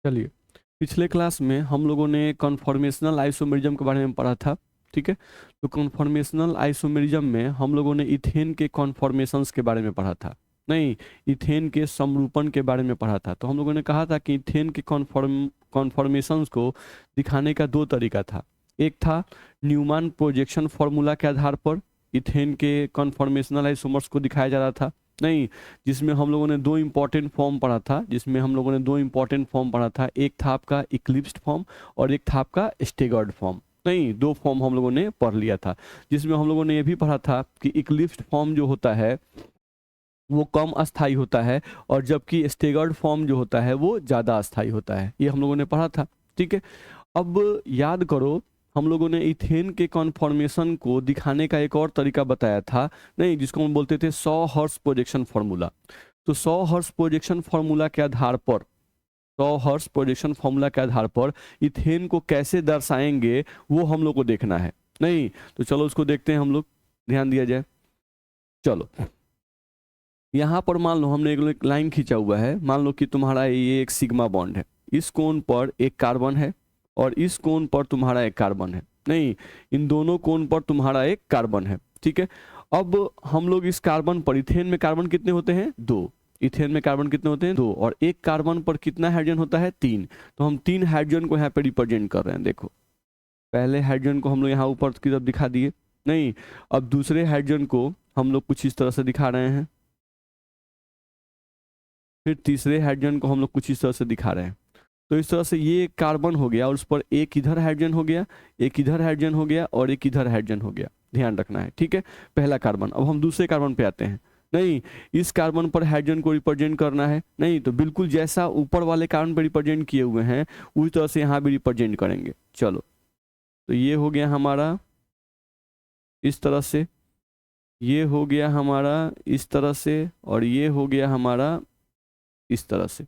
चलिए, पिछले क्लास में हम लोगों ने कन्फॉर्मेशनल आइसोमेरिज्म के बारे में पढ़ा था। ठीक है, तो कन्फॉर्मेशनल आइसोमेरिज्म में हम लोगों ने इथेन के कन्फॉर्मेशंस के बारे में पढ़ा था। नहीं, इथेन के समरूपण के बारे में पढ़ा था। तो हम लोगों ने कहा था कि इथेन के कन्फॉर्मेशंस को दिखाने का दो तरीका था। एक था न्यूमैन प्रोजेक्शन फार्मूला के आधार पर इथेन के कन्फॉर्मेशनल आइसोमर्स को दिखाया जा रहा था। नहीं, जिसमें हम लोगों ने दो इम्पॉर्टेंट फॉर्म पढ़ा था। एक था आपका इक्लिप्स्ड फॉर्म और एक था आपका स्टेगर्ड फॉर्म। नहीं, दो फॉर्म हम लोगों ने पढ़ लिया था, जिसमें हम लोगों ने ये भी पढ़ा था कि इक्लिप्स्ड फॉर्म जो होता है वो कम अस्थाई होता है, और जबकि स्टेगर्ड फॉर्म जो होता है वो ज़्यादा अस्थाई होता है। ये हम लोगों ने पढ़ा था। ठीक है, अब याद करो, हम लोगों ने इथेन के कॉन्फॉर्मेशन को दिखाने का एक और तरीका बताया था। नहीं, जिसको हम बोलते थे 100 हर्ट्ज प्रोजेक्शन फार्मूला। तो 100 हर्ट्ज प्रोजेक्शन फार्मूला के आधार पर 100 हर्ट्ज प्रोजेक्शन फार्मूला के आधार पर इथेन को कैसे दर्शाएंगे वो हम लोग को देखना है। नहीं, तो चलो उसको देखते हैं हम लोग, ध्यान दिया जाए। चलो, यहाँ पर मान लो हमने एक लाइन खींचा हुआ है। मान लो कि तुम्हारा ये एक सिग्मा बॉन्ड है, इस कोण पर एक कार्बन है और इस कोण पर तुम्हारा एक कार्बन है। नहीं, इन दोनों कोण पर तुम्हारा एक कार्बन है। ठीक है, अब हम लोग इस कार्बन पर, इथेन में कार्बन कितने होते हैं? दो। इथेन में कार्बन कितने होते हैं? दो। और एक कार्बन पर कितना हाइड्रोजन होता है? तीन। तो हम तीन हाइड्रोजन को यहाँ पे रिप्रेजेंट कर रहे हैं। देखो, पहले हाइड्रोजन को हम लोग यहाँ ऊपर की तरफ दिखा दिए। नहीं, अब दूसरे हाइड्रोजन को हम लोग कुछ इस तरह से दिखा रहे हैं। फिर तीसरे हाइड्रोजन को हम लोग कुछ इस तरह से दिखा रहे हैं। तो इस तरह से ये कार्बन हो गया और उस पर एक इधर हाइड्रोजन हो गया, एक इधर हाइड्रोजन हो गया और एक इधर हाइड्रोजन हो गया। ध्यान रखना है। ठीक है, पहला कार्बन। अब हम दूसरे कार्बन पे आते हैं। नहीं, इस कार्बन पर हाइड्रोजन को रिप्रेजेंट करना है। नहीं, तो बिल्कुल जैसा ऊपर वाले कार्बन पर रिप्रेजेंट किए हुए हैं उसी तरह से यहाँ भी रिप्रेजेंट करेंगे। चलो, तो ये हो गया हमारा इस तरह से, ये हो गया हमारा इस तरह से, और ये हो गया हमारा इस तरह से।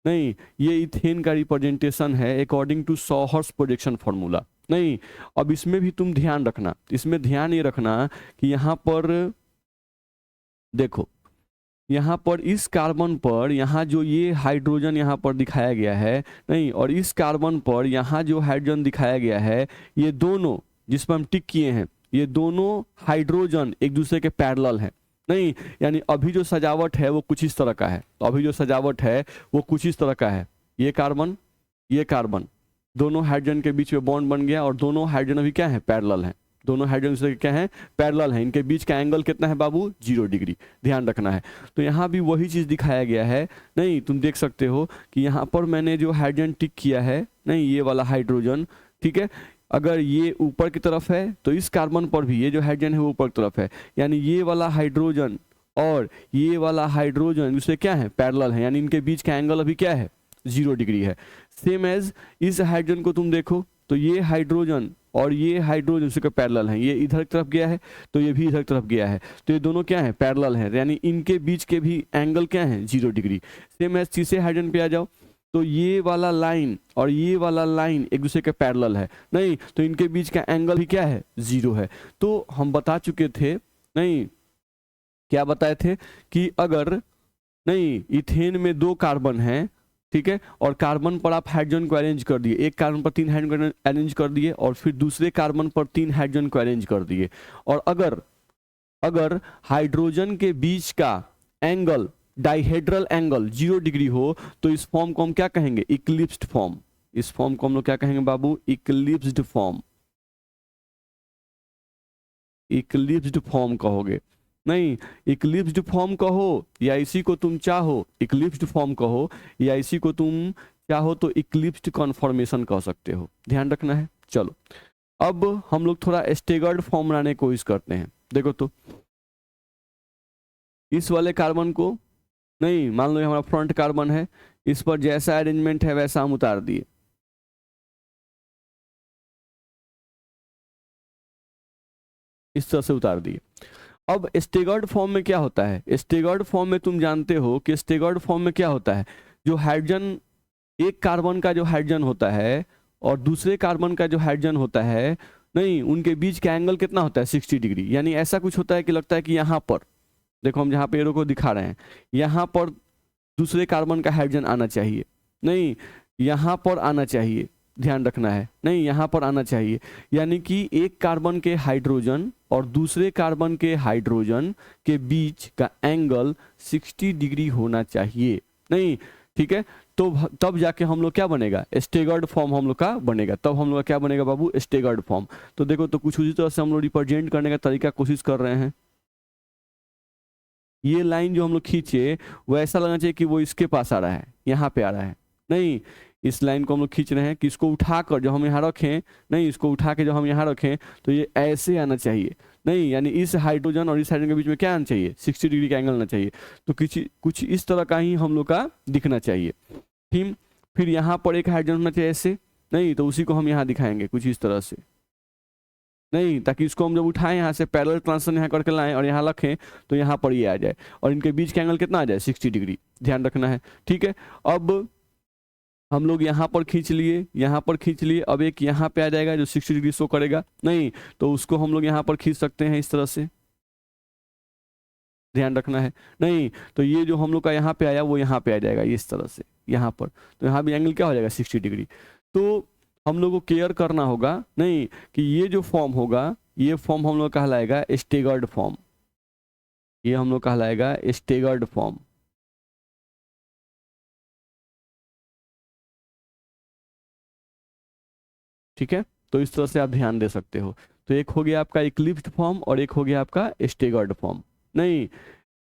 नहीं, ये इथेन का रिप्रेजेंटेशन है according to 100 hertz projection formula. नहीं, अब इसमें भी तुम ध्यान रखना, इसमें ध्यान ये रखना कि यहाँ पर देखो, यहाँ पर इस कार्बन पर यहाँ जो ये हाइड्रोजन यहाँ पर दिखाया गया है, नहीं, और इस कार्बन पर यहाँ जो हाइड्रोजन दिखाया गया है, ये दोनों जिस पर हम टिक किए हैं, ये दोनों हाइड्रोजन एक दूसरे के पैरेलल हैं। नहीं, यानी अभी जो सजावट है वो कुछ इस तरह का है। तो अभी जो सजावट है वो कुछ इस तरह का है। ये कार्बन, दोनों हाइड्रोजन के बीच में बॉन्ड बन गया और दोनों हाइड्रोजन अभी क्या है? पैरेलल हैं। दोनों हाइड्रोजन से क्या है? पैरेलल हैं। इनके बीच का एंगल कितना है बाबू? 0 डिग्री। ध्यान रखना है। तो यहाँ भी वही चीज़ दिखाया गया है। नहीं, तुम देख सकते हो कि यहाँ पर मैंने जो हाइड्रोजन टिक किया है, नहीं, ये वाला हाइड्रोजन, ठीक है, अगर ये ऊपर की तरफ है तो इस कार्बन पर भी ये जो हाइड्रोजन है वो ऊपर की तरफ है। यानी ये वाला हाइड्रोजन और ये वाला हाइड्रोजन दूसरे क्या है? पैरेलल है। यानी इनके बीच का एंगल अभी क्या है? 0 डिग्री है। सेम एज इस हाइड्रोजन को तुम देखो तो ये हाइड्रोजन और ये हाइड्रोजन उसके पैरेलल हैं। ये इधर की तरफ गया है तो ये भी इधर की तरफ गया है, तो ये दोनों क्या है? पैरेलल हैं। यानी इनके बीच के भी एंगल क्या है? 0 डिग्री। सेम एज तीसरे हाइड्रोजन पे आ जाओ तो ये वाला लाइन और ये वाला लाइन एक दूसरे के पैरेलल है। नहीं, तो इनके बीच का एंगल भी क्या है? 0 है। तो हम बता चुके थे, नहीं, क्या बताए थे कि अगर, नहीं, इथेन में दो कार्बन हैं, ठीक है, और कार्बन पर आप हाइड्रोजन को अरेंज कर दिए, एक कार्बन पर 3 हाइड्रोजन अरेंज कर दिए और फिर दूसरे कार्बन पर 3 हाइड्रोजन को अरेंज कर दिए, और अगर अगर हाइड्रोजन के बीच का एंगल, डाइहेड्रल एंगल 0 डिग्री हो तो इस फॉर्म को हम क्या कहेंगे? Eclipsed form. इस फॉर्म को हम लोग क्या कहेंगे बाबू? Eclipsed form. इक्लिप्स्ड फॉर्म कहोगे। नहीं, इक्लिप्स्ड फॉर्म कहो या इसी को तुम चाहो इक्लिप्स्ड फॉर्म कहो, या इसी को तुम चाहो तो इक्लिप्स्ड कॉन्फॉर्मेशन कह सकते हो। ध्यान रखना है। चलो, अब हम लोग थोड़ा स्टेगर्ड फॉर्म बनाने की कोशिश करते हैं। देखो तो इस वाले कार्बन को, नहीं, मान लो ये हमारा फ्रंट कार्बन है, इस पर जैसा अरेंजमेंट है वैसा हम उतार दिए। इस तरह से उतार दिए। अब स्टेगर्ड फॉर्म में क्या होता है? स्टेगर्ड फॉर्म में तुम जानते हो कि स्टेगर्ड फॉर्म में क्या होता है? जो हाइड्रोजन, एक कार्बन का जो हाइड्रोजन होता है और दूसरे कार्बन का जो हाइड्रोजन होता है, नहीं, उनके बीच का एंगल कितना होता है? 60 डिग्री। यानी ऐसा कुछ होता है कि लगता है कि यहाँ पर देखो, हम जहाँ पे एरो को दिखा रहे हैं, यहाँ पर दूसरे कार्बन का हाइड्रोजन आना चाहिए। नहीं, यहाँ पर आना चाहिए, ध्यान रखना है, नहीं यहाँ पर आना चाहिए। यानी कि एक कार्बन के हाइड्रोजन और दूसरे कार्बन के हाइड्रोजन के बीच का एंगल 60 डिग्री होना चाहिए, नहीं, ठीक है। तो तब जाके हम लोग क्या बनेगा, स्टेगर्ड फॉर्म हम लोग का बनेगा, तब हम लोग का क्या बनेगा बाबू, स्टेगर्ड फॉर्म। तो देखो, तो कुछ उसी तरह से हम लोग रिप्रेजेंट करने का तरीका कोशिश कर रहे हैं। ये लाइन जो हम लोग खींचे वो ऐसा लगना चाहिए कि वो इसके पास आ रहा है, यहाँ पे आ रहा है, नहीं, इस लाइन को हम लोग खींच रहे हैं कि इसको उठाकर जो हम यहाँ रखें, नहीं, इसको उठा के जो हम यहाँ रखें तो ये ऐसे आना चाहिए, नहीं, यानी इस हाइड्रोजन और इस हाइड्रोजन के बीच में क्या आना चाहिए, 60 डिग्री का एंगल आना चाहिए। तो कुछ इस तरह का ही हम लोग का दिखना चाहिए, ठीक। फिर यहाँ पर एक हाइड्रोजन होना चाहिए ऐसे, नहीं, तो उसी को हम यहाँ दिखाएंगे कुछ इस तरह से, नहीं, ताकि इसको हम जब उठाएं यहाँ से पैरेलल ट्रांसफर यहाँ करके लाएं और यहाँ रखें तो यहाँ पर ये आ जाए और इनके बीच का एंगल कितना आ जाए, 60 डिग्री, ध्यान रखना है, ठीक है। अब हम लोग यहाँ पर खींच लिए, यहाँ पर खींच लिए, अब एक यहाँ पे आ जाएगा जो 60 डिग्री शो करेगा, नहीं, तो उसको हम लोग यहाँ पर खींच सकते हैं इस तरह से, ध्यान रखना है, नहीं, तो ये जो हम लोग का यहाँ पे आया वो यहाँ पे आ जाएगा इस तरह से यहाँ पर, तो यहाँ भी एंगल क्या हो जाएगा, 60 डिग्री। तो हम लोग को केयर करना होगा, नहीं, कि ये जो फॉर्म होगा ये फॉर्म हम लोग कहलाएगा स्टेगर्ड फॉर्म, ये हम लोग कहलाएगा स्टेगर्ड फॉर्म, ठीक है। तो इस तरह से आप ध्यान दे सकते हो। तो एक हो गया आपका इक्लिप्स्ड फॉर्म और एक हो गया आपका स्टेगर्ड फॉर्म, नहीं,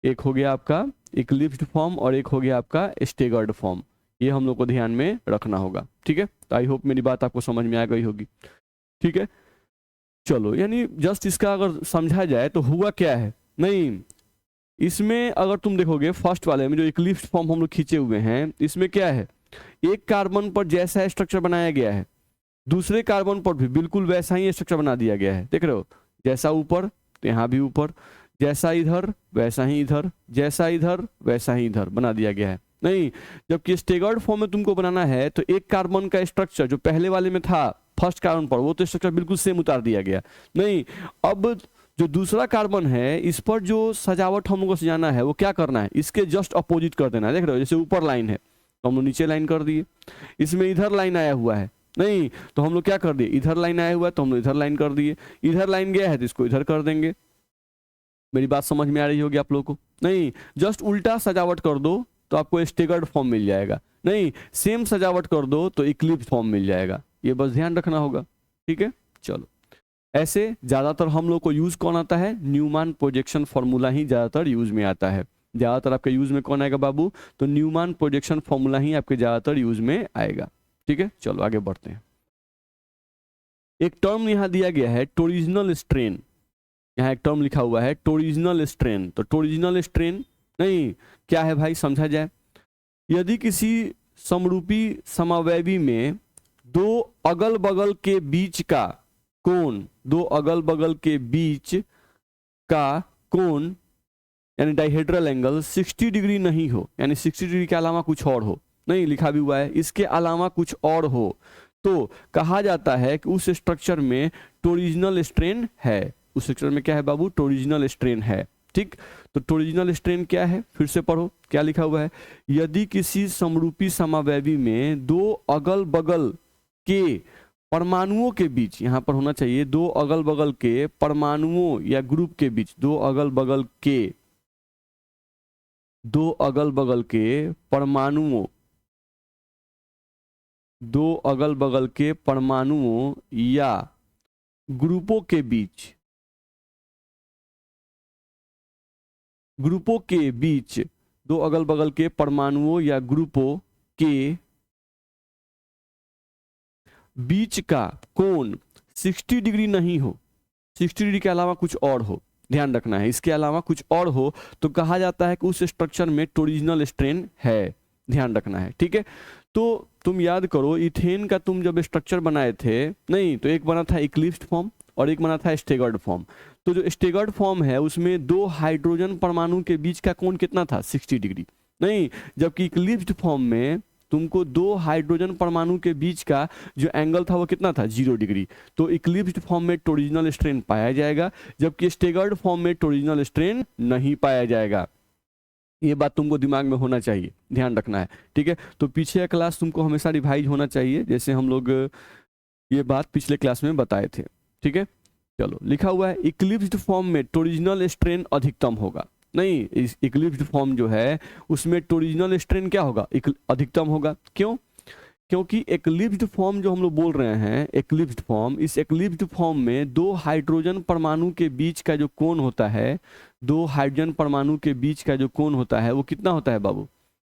एक हो गया आपका इक्लिप्स्ड फॉर्म और एक हो गया आपका स्टेगर्ड फॉर्म, ये हम लोग को ध्यान में रखना होगा, ठीक है। तो आई होप मेरी बात आपको समझ में आ गई होगी, ठीक है। चलो, यानी जस्ट इसका अगर समझा जाए तो हुआ क्या है, नहीं, इसमें अगर तुम देखोगे फर्स्ट वाले में जो इक्लिप्स्ड फॉर्म हम लोग खींचे हुए हैं, इसमें क्या है, एक कार्बन पर जैसा स्ट्रक्चर बनाया गया है दूसरे कार्बन पर भी बिल्कुल वैसा ही स्ट्रक्चर बना दिया गया है, देख रहे हो, जैसा ऊपर तो यहाँ भी ऊपर, जैसा इधर वैसा ही इधर, जैसा इधर वैसा ही इधर बना दिया गया है, नहीं। जबकि स्टेगर्ड फॉर्म में तुमको बनाना है तो एक कार्बन का स्ट्रक्चर जो पहले वाले में था फर्स्ट कार्बन पर वो तो स्ट्रक्चर बिल्कुल सेम उतार दिया गया, नहीं, अब जो दूसरा कार्बन है इस पर जो सजावट हम लोग को सजाना है वो क्या करना है, इसके जस्ट अपोजिट कर देना है, देख रहे हो, जैसे ऊपर लाइन है तो हम लोग नीचे लाइन कर दिए, इसमें इधर लाइन आया हुआ है, नहीं, तो हम लोग क्या कर दिए, इधर लाइन आया हुआ है तो हम लोग इधर लाइन कर दिए, इधर लाइन गया है तो इसको इधर कर देंगे। मेरी बात समझ में आ रही होगी आप लोगों को, नहीं, जस्ट उल्टा सजावट कर दो तो आपको स्टेगर्ड फॉर्म मिल जाएगा, नहीं, सेम सजावट कर दो तो इक्लिप्स फॉर्म मिल जाएगा, ये बस ध्यान रखना होगा, ठीक है। चलो, ऐसे ज्यादातर हम लोग को यूज कौन आता है, न्यूमैन प्रोजेक्शन फॉर्मूला ही ज्यादातर यूज में आता है, ज्यादातर आपके यूज में कौन आएगा बाबू, तो न्यूमैन प्रोजेक्शन फॉर्मूला ही आपके ज्यादातर यूज में आएगा, ठीक है। चलो आगे बढ़ते हैं। एक टर्म यहां दिया गया है टोरिजिनल स्ट्रेन, यहाँ एक टर्म लिखा हुआ है टोरिजिनल स्ट्रेन, तो टोरिजिनल स्ट्रेन, नहीं, क्या है भाई, समझा जाए। यदि किसी समरूपी समावयवी में दो अगल बगल के बीच का कोण, दो अगल बगल के बीच का कोण यानी डाइहेड्रल एंगल 60 डिग्री नहीं हो, यानी 60 डिग्री के अलावा कुछ और हो, नहीं, लिखा भी हुआ है इसके अलावा कुछ और हो, तो कहा जाता है कि उस स्ट्रक्चर में टोरिजिनल स्ट्रेन है, उस स्ट्रक्चर में क्या है बाबू, टोरिजिनल स्ट्रेन है, ठीक। तो टोरिजिनल स्ट्रेन क्या है, फिर से पढ़ो क्या लिखा हुआ है, यदि किसी समरूपी समावयवी में दो अगल बगल के परमाणुओं के बीच, यहां पर होना चाहिए दो अगल बगल के परमाणुओं या ग्रुप के बीच, दो अगल बगल के, दो अगल बगल के परमाणुओं, दो अगल बगल के परमाणुओं या ग्रुपों के बीच, ग्रुपों के बीच, दो अगल बगल के परमाणुओं या ग्रुपों के बीच का कोण 60 डिग्री नहीं हो, 60 डिग्री के अलावा कुछ और हो, ध्यान रखना है, इसके अलावा कुछ और हो तो कहा जाता है कि उस स्ट्रक्चर में टोरिजिनल स्ट्रेन है, ध्यान रखना है, ठीक है। तो तुम याद करो इथेन का तुम जब स्ट्रक्चर बनाए थे, नहीं, तो एक बना था इक्लिप्स्ड फॉर्म और एक बना था स्टेगर्ड फॉर्म, तो जो स्टेगर्ड फॉर्म है उसमें दो हाइड्रोजन परमाणु के बीच का कोण कितना था, 60 डिग्री, नहीं, जबकि इक्लिप्स्ड फॉर्म में तुमको दो हाइड्रोजन परमाणु के बीच का जो एंगल था वो कितना था, 0 डिग्री, तो इक्लिप्स्ड फॉर्म में टोरिजिनल स्ट्रेन पाया जाएगा, जबकि स्टेगर्ड फॉर्म में टोरिजिनल स्ट्रेन नहीं पाया जाएगा, ये बात तुमको दिमाग में होना चाहिए, ध्यान रखना है, ठीक है। तो पीछे का क्लास तुमको हमेशा रिवाइज होना चाहिए, जैसे हम लोग ये बात पिछले क्लास में बताए थे, ठीक है। चलो, लिखा हुआ है इक्लिप्स्ड फॉर्म में टोरिजिनल स्ट्रेन अधिकतम होगा। नहीं, इस इक्लिप्स्ड फॉर्म जो है उसमें टोरिजिनल स्ट्रेन क्या होगा, अधिकतम होगा। क्यों? क्योंकि एक्लिप्स्ड फॉर्म जो हम लोग बोल रहे हैं, एक्लिप्स्ड फॉर्म, इस एक्लिप्स्ड फॉर्म में दो हाइड्रोजन परमाणु के बीच का जो कोण होता है, दो हाइड्रोजन परमाणु के बीच का जो कोण होता है वो कितना होता है बाबू?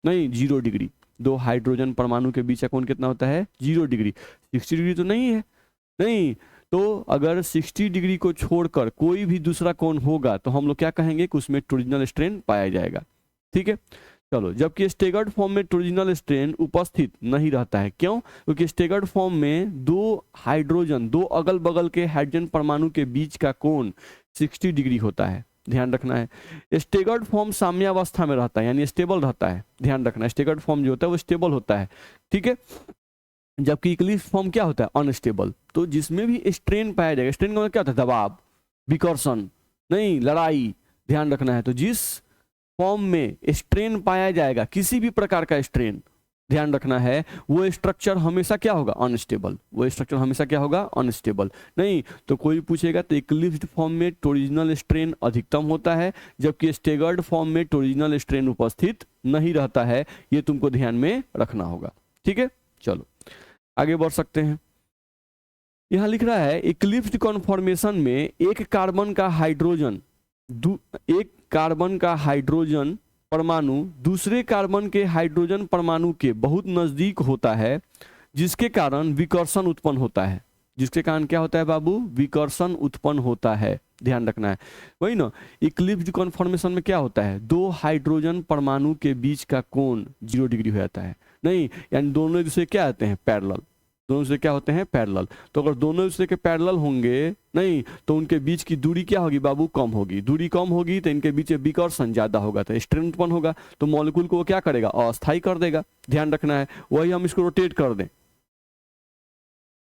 नहीं, 0 डिग्री। दो हाइड्रोजन परमाणु के बीच का कोण कितना होता है? 0 डिग्री। 60 डिग्री तो नहीं है, नहीं। तो अगर 60 डिग्री को छोड़कर कोई भी दूसरा कोण होगा तो हम लोग क्या कहेंगे कि उसमें टोरिजिनल स्ट्रेन पाया जाएगा, ठीक है। चलो, जबकि स्टेगर्ड फॉर्म में टोरिजिनल स्ट्रेन उपस्थित नहीं रहता है। क्यों? क्योंकि स्टेगर्ड फॉर्म में दो हाइड्रोजन, दो अगल बगल के हाइड्रोजन परमाणु के बीच का कोण 60 डिग्री होता है, ध्यान रखना है। स्टेगर्ड फॉर्म साम्यावस्था में रहता है, यानी स्टेबल रहता है, ध्यान रखना है। स्टेगर्ड फॉर्म जो होता है वो स्टेबल होता है, ठीक है। जबकि इक्लिप्स फॉर्म क्या होता है? अनस्टेबल। तो जिसमें भी स्ट्रेन पाया जाएगा, स्ट्रेन का मतलब क्या होता है? दबाव, विकर्षण, नहीं लड़ाई, ध्यान रखना है। तो जिस फॉर्म में स्ट्रेन पाया जाएगा, किसी भी प्रकार का स्ट्रेन, ध्यान रखना है, वो स्ट्रक्चर हमेशा क्या होगा? अनस्टेबल। वो स्ट्रक्चर हमेशा क्या होगा? अनस्टेबल। नहीं तो कोई पूछेगा तो इक्लिप्स्ड फॉर्म में टोरिजिनल स्ट्रेन अधिकतम होता है, जबकि स्टेगर्ड फॉर्म में टोरिजिनल स्ट्रेन उपस्थित नहीं रहता है। ये तुमको ध्यान में रखना होगा, ठीक है। चलो आगे बढ़ सकते हैं। यहां लिख रहा है इक्लिप्स्ड कॉन्फॉर्मेशन में एक कार्बन का हाइड्रोजन परमाणु दूसरे कार्बन के हाइड्रोजन परमाणु के बहुत नजदीक होता है, जिसके कारण विकर्षण उत्पन्न होता है। जिसके कारण क्या होता है बाबू? विकर्षण उत्पन्न होता है, ध्यान रखना है। वही ना, इक्लिप्स्ड कॉन्फॉर्मेशन में क्या होता है? दो हाइड्रोजन परमाणु के बीच का कोण 0 डिग्री हो जाता है। नहीं, यानी दोनों एक दूसरे क्या आते हैं? पैरेलल। दोनों से क्या होते हैं? पैरेलल। तो अगर दोनों दूसरे के पैरेलल होंगे, नहीं तो उनके बीच की दूरी क्या होगी बाबू? कम होगी। दूरी कम होगी तो इनके बीच विकर्षण ज्यादा होगा, तो स्ट्रेन उत्पन्न होगा। तो मॉलिक्यूल को वो क्या करेगा? अस्थायी कर देगा, ध्यान रखना है। वही हम इसको रोटेट कर दें,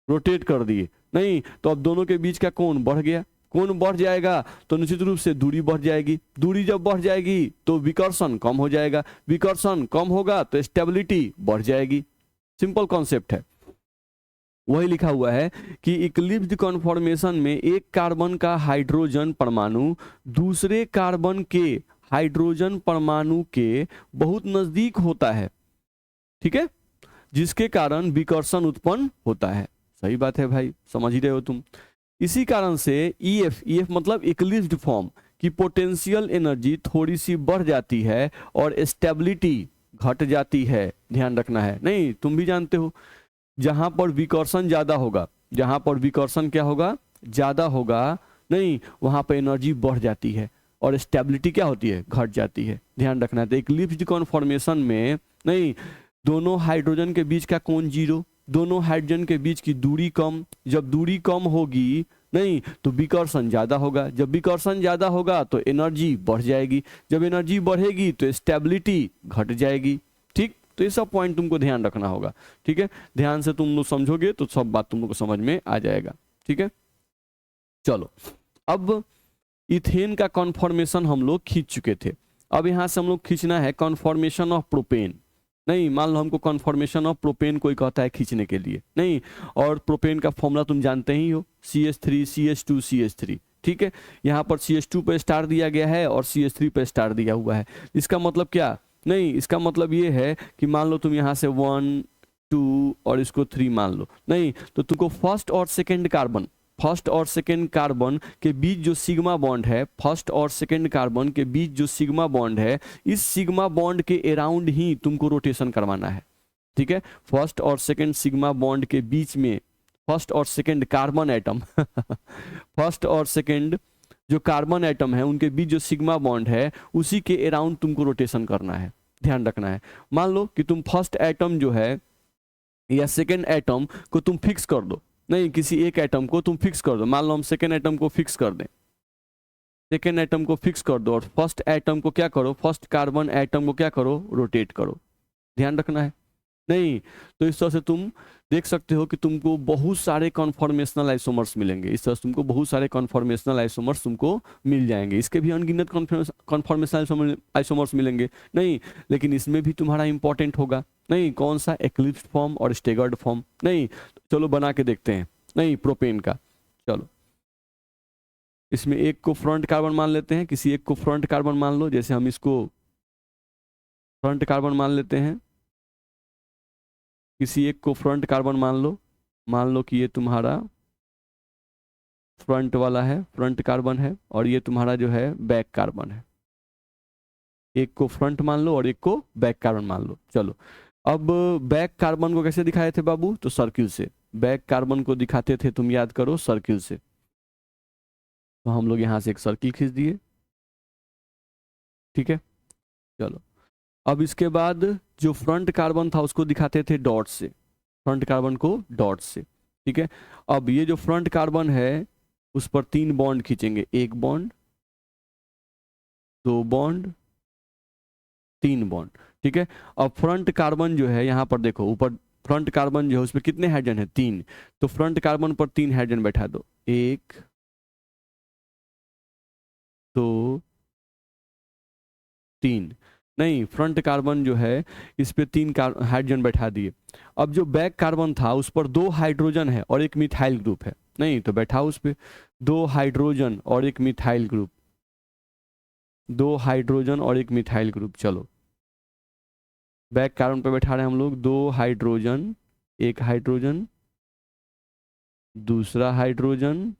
रोटेट कर दिए, नहीं तो अब दोनों के बीच का कोण बढ़ गया। कोण बढ़ जाएगा तो निश्चित रूप से दूरी बढ़ जाएगी। दूरी जब बढ़ जाएगी तो विकर्षण कम हो जाएगा। विकर्षण कम होगा तो स्टेबिलिटी बढ़ जाएगी। सिंपल कॉन्सेप्ट है। वही लिखा हुआ है कि इक्लिप्स्ड कॉन्फॉर्मेशन में एक कार्बन का हाइड्रोजन परमाणु दूसरे कार्बन के हाइड्रोजन परमाणु के बहुत नजदीक होता है, ठीक है, जिसके कारण विकर्षण उत्पन्न होता है। सही बात है भाई, समझ ही रहे हो तुम। इसी कारण से EF मतलब इक्लिप्स्ड फॉर्म की पोटेंशियल एनर्जी थोड़ी सी बढ़ जाती है और स्टेबिलिटी घट जाती है, ध्यान रखना है। नहीं, तुम भी जानते हो, जहां पर विकर्षण ज्यादा होगा, जहां पर विकर्षण क्या होगा? ज्यादा होगा, नहीं वहां पर एनर्जी बढ़ जाती है और स्टेबिलिटी क्या होती है? घट जाती है, ध्यान रखना है। तो इक्लिप्स्ड कॉन्फॉर्मेशन में नहीं, दोनों हाइड्रोजन के बीच का कोण 0, दोनों हाइड्रोजन के बीच की दूरी कम। जब दूरी कम होगी, नहीं तो विकर्षण ज्यादा होगा। जब विकर्षण ज्यादा होगा तो एनर्जी बढ़ जाएगी। जब एनर्जी बढ़ेगी तो स्टेबिलिटी घट जाएगी, ठीक। तो ये सब पॉइंट तुमको ध्यान रखना होगा, ठीक है। ध्यान से तुम लोग समझोगे तो सब बात तुम लोग को समझ में आ जाएगा, ठीक है। चलो, अब इथेन का कॉन्फॉर्मेशन हम लोग खींच चुके थे। अब यहां से हम लोग खींचना है कॉन्फॉर्मेशन ऑफ प्रोपेन। नहीं, मान लो हमको कॉन्फॉर्मेशन ऑफ प्रोपेन कोई कहता है खींचने के लिए, नहीं, और प्रोपेन का फॉर्मूला तुम जानते ही हो, CH3 CH2 CH3, ठीक है। यहाँ पर CH2 पे स्टार दिया गया है और CH3 पे स्टार दिया हुआ है। इसका मतलब क्या? नहीं, इसका मतलब ये है कि मान लो तुम यहाँ से 1 2 और इसको 3 मान लो, नहीं तो तुमको फर्स्ट और सेकेंड कार्बन के बीच जो सिग्मा बॉन्ड है, फर्स्ट और सेकेंड कार्बन के बीच जो सिग्मा बॉन्ड है, इस सिग्मा बॉन्ड के अराउंड ही तुमको रोटेशन करवाना है, ठीक है। फर्स्ट और सेकेंड सिग्मा बॉन्ड के बीच में, फर्स्ट और सेकेंड कार्बन एटम फर्स्ट और सेकेंड जो कार्बन एटम है उनके बीच जो सिग्मा बॉन्ड है उसी के अराउंड तुमको रोटेशन करना है, ध्यान रखना है। मान लो कि तुम फर्स्ट एटम जो है या सेकेंड एटम को तुम फिक्स कर दो, नहीं किसी एक एटम को तुम फिक्स कर दो। मान लो हम सेकेंड एटम को फिक्स कर दें, सेकेंड एटम को फिक्स कर दो और फर्स्ट एटम को क्या करो? फर्स्ट कार्बन एटम को क्या करो? रोटेट करो, ध्यान रखना है। नहीं। तो इस तरह से तुम देख सकते हो कि तुमको बहुत सारे कॉन्फॉर्मेशनल आइसोमर्स मिलेंगे। इस तरह से तुमको बहुत सारे कॉन्फॉर्मेशनल आइसोमर्स तुमको मिल जाएंगे। इसके भी अनगिनत कॉन्फॉर्मेशनल आइसोमर्स मिलेंगे नहीं, लेकिन इसमें भी तुम्हारा इंपॉर्टेंट होगा नहीं, कौन सा, एक्लिप्स्ड फॉर्म और स्टेगर्ड फॉर्म। नहीं, चलो बना के देखते हैं नहीं प्रोपेन का। चलो इसमें एक को फ्रंट कार्बन मान लेते हैं, किसी एक को फ्रंट कार्बन मान लो, जैसे हम इसको फ्रंट कार्बन मान लेते हैं, किसी एक को फ्रंट कार्बन मान लो कि ये तुम्हारा फ्रंट वाला है, फ्रंट कार्बन है, और ये तुम्हारा जो है बैक कार्बन है। एक को फ्रंट मान लो और एक को बैक कार्बन मान लो। चलो अब बैक कार्बन को कैसे दिखाए थे बाबू, तो सर्किल से। बैक कार्बन को दिखाते थे, तुम याद करो, सर्किल से। तो हम लोग यहाँ से एक सर्किल खींच दिए, ठीक है। चलो अब इसके बाद जो फ्रंट कार्बन था उसको दिखाते थे डॉट से, फ्रंट कार्बन को डॉट से, ठीक है। अब ये जो फ्रंट कार्बन है उस पर 3 बॉन्ड खींचेंगे, 1 बॉन्ड, 2 बॉन्ड, 3 बॉन्ड, ठीक है। अब फ्रंट कार्बन जो है यहाँ पर देखो, ऊपर फ्रंट कार्बन जो है उसमें कितने हाइड्रोजन है, 3। तो फ्रंट कार्बन पर 3 हाइड्रोजन बैठा दो, 1 2 3। नहीं, फ्रंट कार्बन जो है इस पे 3 हाइड्रोजन बैठा दिए। अब जो बैक कार्बन था उस पर 2 हाइड्रोजन है और एक मिथाइल ग्रुप है, नहीं तो बैठा उस पे 2 हाइड्रोजन और एक मिथाइल ग्रुप, 2 हाइड्रोजन और एक मिथाइल ग्रुप। चलो बैक कार्बन पे बैठा रहे हैं हम लोग 2 हाइड्रोजन, एक हाइड्रोजन, दूसरा हाइड्रोजन,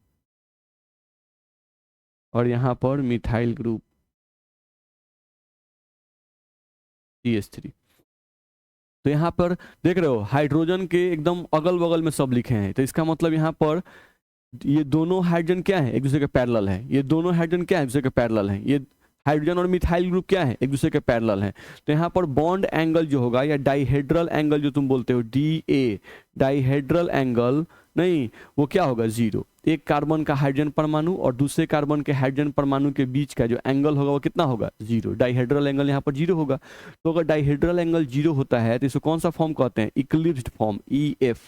और यहाँ पर मिथाइल ग्रुप CH3। तो यहाँ पर देख रहे हो हाइड्रोजन के एकदम अगल बगल में सब लिखे हैं, तो इसका मतलब यहाँ पर ये दोनों हाइड्रोजन क्या है, एक दूसरे के पैरेलल है। ये दोनों हाइड्रोजन क्या है, एक दूसरे के पैरेलल है। ये हाइड्रोजन और मिथाइल ग्रुप क्या है, एक दूसरे के पैरेलल है। तो यहाँ पर बॉन्ड एंगल जो होगा, या डाइहेड्रल एंगल जो तुम बोलते हो DA, डाइहेड्रल एंगल, नहीं वो क्या होगा, 0। एक कार्बन का हाइड्रोजन परमाणु और दूसरे कार्बन के हाइड्रोजन परमाणु के बीच का जो एंगल होगा वो कितना होगा, 0। डाइहेड्रल एंगल यहाँ पर 0 होगा। तो अगर डाइहेड्रल एंगल 0 होता है तो इसको कौन सा फॉर्म कहते हैं, eclipsed form, EF,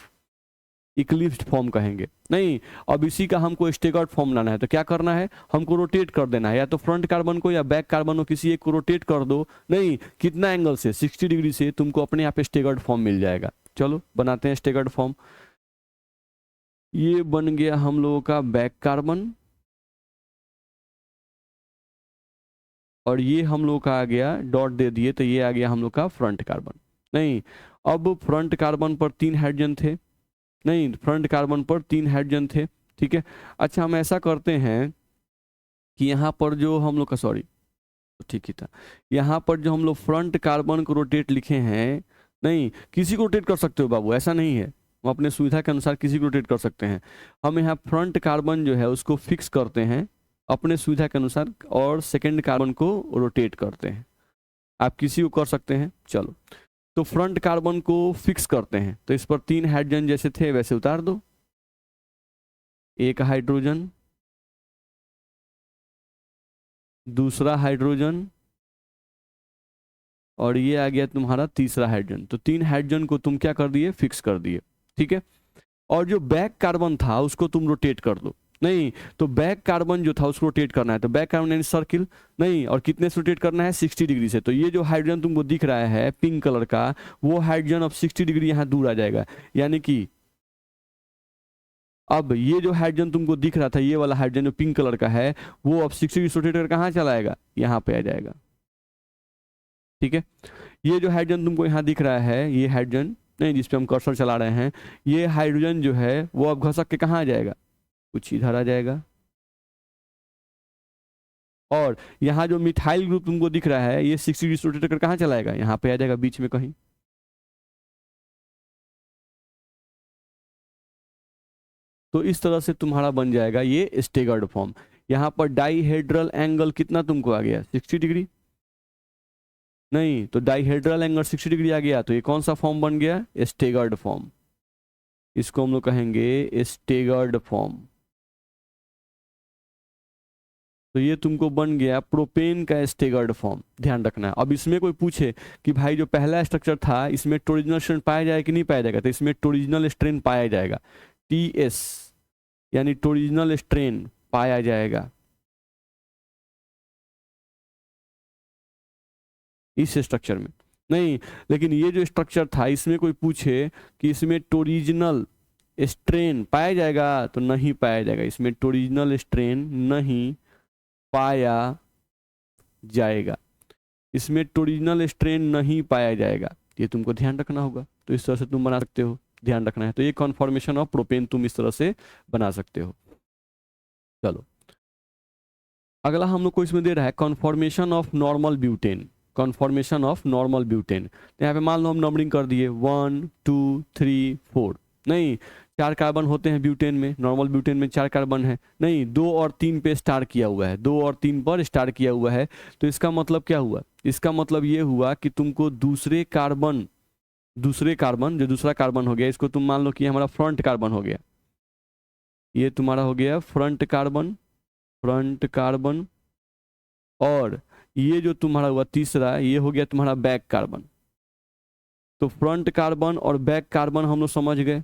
eclipsed form कहेंगे। नहीं, अब इसी का हमको स्टेगर्ड फॉर्म लाना है, तो क्या करना है, हमको रोटेट कर देना है, या तो फ्रंट कार्बन को या बैक कार्बन को किसी एक को रोटेट कर दो। नहीं, कितना एंगल से, 60 डिग्री से, तुमको अपने यहाँ पे स्टेगर्ड फॉर्म मिल जाएगा। चलो बनाते हैं स्टेगर्ड फॉर्म। ये बन गया हम लोगों का बैक कार्बन, और ये हम लोग का आ गया, डॉट दे दिए तो ये आ गया हम लोग का फ्रंट कार्बन। नहीं, अब फ्रंट कार्बन पर 3 हाइड्रोजन थे, नहीं फ्रंट कार्बन पर 3 हाइड्रोजन थे, ठीक है। अच्छा हम ऐसा करते हैं कि यहाँ पर जो हम लोग का, सॉरी ठीक ही था, यहाँ पर जो हम लोग फ्रंट कार्बन को रोटेट लिखे हैं, नहीं किसी को रोटेट कर सकते हो बाबू, ऐसा नहीं है, हम अपने सुविधा के अनुसार किसी को रोटेट कर सकते हैं। हम यहाँ फ्रंट कार्बन जो है उसको फिक्स करते हैं अपने सुविधा के अनुसार, और सेकेंड कार्बन को रोटेट करते हैं। आप किसी को कर सकते हैं। चलो तो फ्रंट कार्बन को फिक्स करते हैं, तो इस पर 3 हाइड्रोजन जैसे थे वैसे उतार दो, एक हाइड्रोजन, दूसरा हाइड्रोजन, और ये आ गया तुम्हारा तीसरा हाइड्रोजन। तो 3 हाइड्रोजन को तुम क्या कर दिए, फिक्स कर दिए, ठीक है। और जो बैक कार्बन था उसको तुम रोटेट कर दो। नहीं, तो बैक कार्बन जो था उसको रोटेट करना है, तो बैक कार्बन यानी सर्किल, नहीं, और कितने से रोटेट करना है, 60 डिग्री से। तो ये जो हाइड्रोजन तुमको दिख रहा है पिंक कलर का, वो हाइड्रोजन अब 60 डिग्री यहाँ दूर आ जाएगा, यानी कि अब ये जो हाइड्रोजन तुमको दिख रहा था, ये वाला हाइड्रोजन जो पिंक कलर का है, वो अब 60 डिग्री रोटेट कर कहाँ चला आएगा, यहाँ पे आ जाएगा, ठीक है। ये जो हाइड्रोजन तुमको यहाँ दिख रहा है, ये हाइड्रोजन, नहीं जिस पे हम कर्सर चला रहे हैं, ये हाइड्रोजन जो है वो अब घसक के कहाँ आ जाएगा, कुछ इधर आ जाएगा। और यहाँ जो मिथाइल ग्रुप तुमको दिख रहा है, ये 60 डिग्री रोटेट कर कहाँ चलाएगा, यहाँ पे आ जाएगा बीच में कहीं। तो इस तरह से तुम्हारा बन जाएगा ये स्टेगर्ड फॉर्म। यहाँ पर डाईहेड्रल एंगल कितना तुमको आ गया, 60 डिग्री, नहीं तो डाईहेड्रल एंगल 60 डिग्री आ गया, तो ये कौन सा फॉर्म बन गया, स्टेगर्ड फॉर्म। इसको हम लोग कहेंगे स्टेगर्ड फॉर्म। तो ये तुमको बन गया प्रोपेन का स्टेगर्ड फॉर्म, ध्यान रखना है। अब इसमें कोई पूछे कि भाई जो पहला स्ट्रक्चर था इसमें टोरिजिनल स्ट्रेन पाया जाएगा कि नहीं पाया जाएगा, तो इसमें टोरिजिनल स्ट्रेन पाया जाएगा, TS यानी टोरिजिनल स्ट्रेन पाया जाएगा इस स्ट्रक्चर में। नहीं, लेकिन ये जो स्ट्रक्चर था इसमें कोई पूछे कि इसमें टोरिजिनल स्ट्रेन पाया जाएगा, तो नहीं पाया जाएगा, इसमें टोरिजिनल स्ट्रेन नहीं पाया जाएगा, इसमें टोरिजिनल स्ट्रेन नहीं पाया जाएगा, ये तुमको ध्यान रखना होगा। तो इस तरह से तुम बना सकते हो, ध्यान रखना है। तो ये कॉन्फॉर्मेशन ऑफ प्रोपेन तुम इस तरह से बना सकते हो। चलो अगला हम लोग को इसमें दे रहा है conformation of normal butane, conformation of normal butane. तो यहाँ पे मान लो हम नंबरिंग कर दिए 1 2 3 4, नहीं 4 कार्बन होते हैं ब्यूटेन में, नॉर्मल ब्यूटेन में 4 कार्बन है, नहीं 2 और 3 पे स्टार किया हुआ है, 2 और 3 पर स्टार किया हुआ है। तो इसका मतलब क्या हुआ, इसका मतलब ये हुआ कि तुमको दूसरे कार्बन जो दूसरा कार्बन हो गया, इसको तुम मान लो कि हमारा फ्रंट कार्बन हो गया, ये तुम्हारा हो गया फ्रंट कार्बन, और ये जो तुम्हारा हुआ तीसरा, ये हो गया तुम्हारा बैक कार्बन। तो फ्रंट कार्बन और बैक कार्बन हम लोग समझ गए,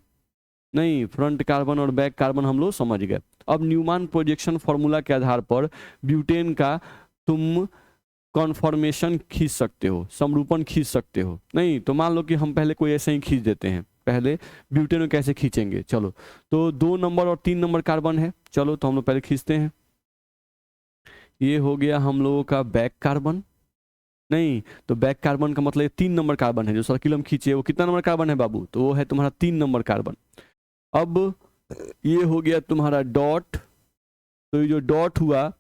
नहीं फ्रंट कार्बन और बैक कार्बन हम लोग समझ गए। अब न्यूमैन प्रोजेक्शन फॉर्मूला के आधार पर ब्यूटेन का तुम कॉन्फॉर्मेशन खींच सकते हो, समरूपण खींच सकते हो। नहीं तो मान लो कि हम पहले कोई ऐसे ही खींच देते हैं, पहले ब्यूटेन को कैसे खींचेंगे, चलो तो 2 नंबर और 3 नंबर कार्बन है, चलो तो हम लोग पहले खींचते हैं। ये हो गया हम लोगों का बैक कार्बन, नहीं तो बैक कार्बन का मतलब 3 नंबर कार्बन है, जो सर्किल हम खींचे वो कितना नंबर कार्बन है बाबू, तो वो है तुम्हारा 3 नंबर कार्बन। अब ये हो गया तुम्हारा डॉट, तो ये जो डॉट हुआ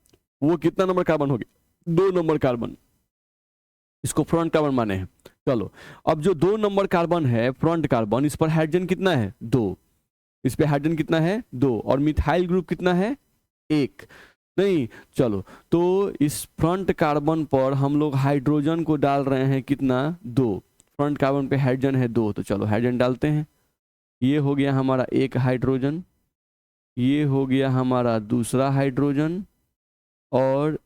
वो कितना नंबर कार्बन हो गया, 2 नंबर कार्बन, इसको फ्रंट कार्बन माने हैं। चलो अब जो 2 नंबर कार्बन है फ्रंट कार्बन, इस पर हाइड्रोजन कितना है 2, इस पे हाइड्रोजन कितना है 2, और मिथाइल ग्रुप कितना है 1, नहीं चलो तो इस फ्रंट कार्बन पर हम लोग हाइड्रोजन को डाल रहे हैं कितना 2, फ्रंट कार्बन पे हाइड्रोजन है 2, तो चलो हाइड्रोजन डालते हैं। ये हो गया हमारा एक हाइड्रोजन, ये हो गया हमारा दूसरा हाइड्रोजन, और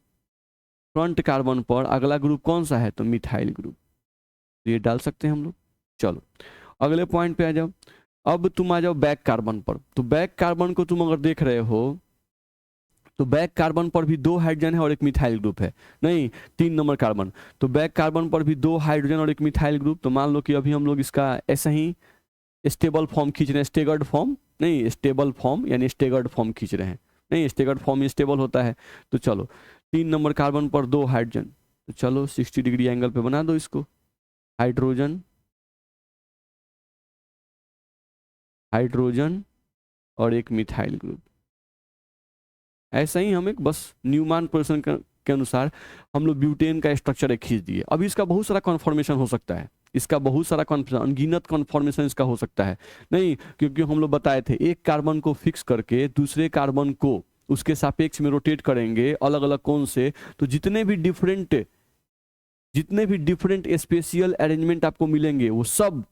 फ्रंट कार्बन पर अगला ग्रुप कौन सा है, तो मिथाइल ग्रुप, तो ये डाल सकते हैं हम लोग। चलो अगले पॉइंट पे आ जाओ। अब तुम आ जाओ बैक कार्बन पर, तो बैक कार्बन को तुम अगर देख रहे हो तो बैक कार्बन पर भी 2 हाइड्रोजन है और एक मिथाइल ग्रुप है, नहीं 3 नंबर कार्बन, तो बैक कार्बन पर भी 2 हाइड्रोजन और एक मिथाइल ग्रुप। तो मान लो कि अभी हम लोग इसका ऐसा ही स्टेबल फॉर्म खींच रहे हैं, स्टेगर्ड फॉर्म नहीं, स्टेबल फॉर्म यानी स्टेगर्ड फॉर्म खींच रहे हैं, नहीं स्टेगर्ड फॉर्म स्टेबल होता है। तो चलो 3 नंबर कार्बन पर 2 हाइड्रोजन, तो चलो 60 डिग्री एंगल पे बना दो इसको, हाइड्रोजन और एक मिथाइल ग्रुप। ऐसा ही हम एक बस न्यूमैन प्रोजेक्शन के अनुसार हम लोग ब्यूटेन का स्ट्रक्चर एक खींच दिए। अब इसका बहुत सारा कॉन्फॉर्मेशन हो सकता है, इसका बहुत सारा अनगिनत कॉन्फॉर्मेशन इसका हो सकता है, नहीं क्योंकि हम लोग बताए थे एक कार्बन को फिक्स करके दूसरे कार्बन को उसके सापेक्ष में रोटेट करेंगे अलग अलग कोण से, तो जितने भी डिफरेंट स्पेशियल अरेंजमेंट आपको मिलेंगे वो सब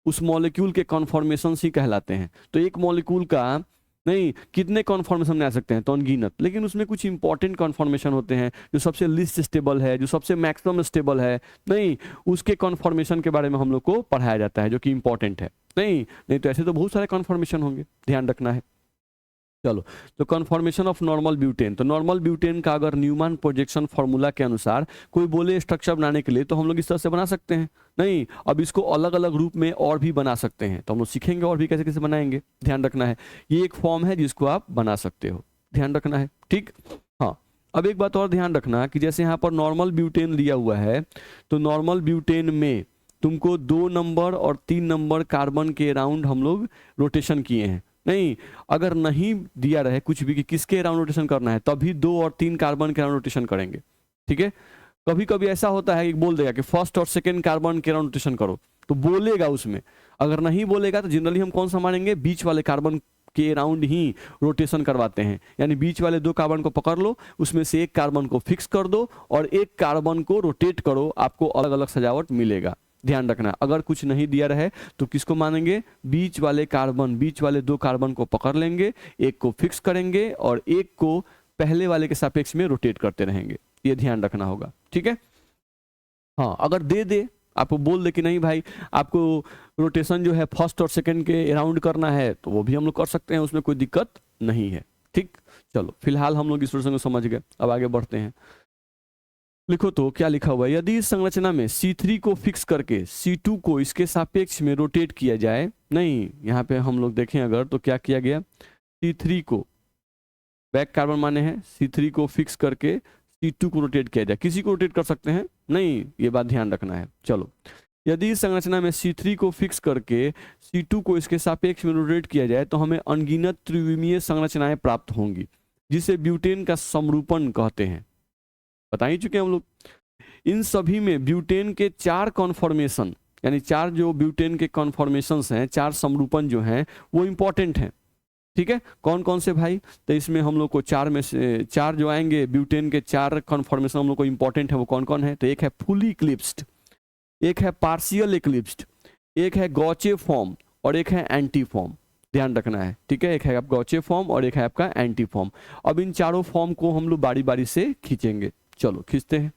उस मॉलिक्यूल के कॉन्फॉर्मेशन ही कहलाते हैं। तो एक मॉलिक्यूल का नहीं कितने कॉन्फॉर्मेशन में आ सकते हैं, तो अनगिनत, लेकिन उसमें कुछ इंपॉर्टेंट कॉन्फॉर्मेशन होते हैं, जो सबसे लिस्ट स्टेबल है, जो सबसे मैक्सिमम स्टेबल है, नहीं उसके कॉन्फॉर्मेशन के बारे में हम लोग को पढ़ाया जाता है जो कि इंपॉर्टेंट है। नहीं तो ऐसे तो बहुत सारे कॉन्फॉर्मेशन होंगे, ध्यान रखना है। चलो तो कॉन्फॉर्मेशन ऑफ नॉर्मल ब्यूटेन, तो नॉर्मल ब्यूटेन का अगर न्यूमैन प्रोजेक्शन फॉर्मूला के अनुसार कोई बोले स्ट्रक्चर बनाने के लिए, तो हम लोग इस तरह से बना सकते हैं। नहीं अब इसको अलग अलग रूप में और भी बना सकते हैं, तो हम लोग सीखेंगे और भी कैसे कैसे बनाएंगे, ध्यान रखना है। ये एक फॉर्म है जिसको आप बना सकते हो, ध्यान रखना है, ठीक। हाँ अब एक बात और ध्यान रखना कि जैसे यहाँ पर नॉर्मल ब्यूटेन लिया हुआ है, तो नॉर्मल ब्यूटेन में तुमको 2 नंबर और 3 नंबर कार्बन के अराउंड हम लोग रोटेशन किए हैं। नहीं अगर नहीं दिया रहे कुछ भी कि किसके अराउंड रोटेशन करना है, तभी 2 और 3 कार्बन के अराउंड रोटेशन करेंगे, ठीक है। कभी कभी ऐसा होता है कि बोल देगा कि फर्स्ट और सेकंड कार्बन के अराउंड रोटेशन करो, तो बोलेगा उसमें, अगर नहीं बोलेगा तो जनरली हम कौन सा मानेंगे, बीच वाले कार्बन के अराउंड ही रोटेशन करवाते हैं, यानी बीच वाले 2 कार्बन को पकड़ लो, उसमें से एक कार्बन को फिक्स कर दो और एक कार्बन को रोटेट करो, आपको अलग अलग सजावट मिलेगा, ध्यान रखना। अगर कुछ नहीं दिया रहे तो किसको मानेंगे, बीच वाले 2 कार्बन को पकड़ लेंगे, एक को फिक्स करेंगे और एक को पहले वाले के सापेक्ष में रोटेट करते रहेंगे, ये ध्यान रखना होगा, ठीक है। हाँ, अगर दे दे आपको बोल दे कि नहीं भाई आपको रोटेशन जो है फर्स्ट और सेकंड के अराउंड करना है, तो वो भी हम लोग कर सकते हैं, उसमें कोई दिक्कत नहीं है, ठीक। चलो फिलहाल हम लोग इस रोटेशन को समझ गए, अब आगे बढ़ते हैं। लिखो तो क्या लिखा हुआ है, यदि इस संरचना में C3 को फिक्स करके C2 को इसके सापेक्ष में रोटेट किया जाए, नहीं यहाँ पे हम लोग देखें अगर तो क्या किया गया, C3 को बैक कार्बन माने हैं, C3 को फिक्स करके C2 को रोटेट किया जाए, किसी को रोटेट कर सकते हैं नहीं, ये बात ध्यान रखना है। चलो यदि इस संरचना में C3 को फिक्स करके C2 को इसके सापेक्ष में रोटेट किया जाए तो हमें अनगिनत त्रिविमीय संरचनाएं प्राप्त होंगी, जिसे ब्यूटेन का समरूपण कहते हैं। बता ही चुके हम लोग। इन सभी में ब्यूटेन के 4 कॉन्फॉर्मेशन, यानी 4 जो ब्यूटेन के कॉन्फॉर्मेशंस हैं, 4 समरूपण जो हैं वो इंपॉर्टेंट हैं, ठीक है। कौन कौन से भाई, तो इसमें हम लोग को 4 में से 4 जो आएंगे ब्यूटेन के 4 कॉन्फॉर्मेशन हम लोग को इंपॉर्टेंट है, वो कौन कौन है, तो एक है फुली इक्लिप्स्ड, एक है पार्शियल इक्लिप्स्ड, एक है गॉचे फॉर्म और एक है एंटी फॉर्म, ध्यान रखना है, ठीक है। एक है आपका गॉचे फॉर्म और एक है आपका एंटी फॉर्म। अब इन चारों फॉर्म को हम लोग बारी बारी से खींचेंगे, चलो खींचते हैं।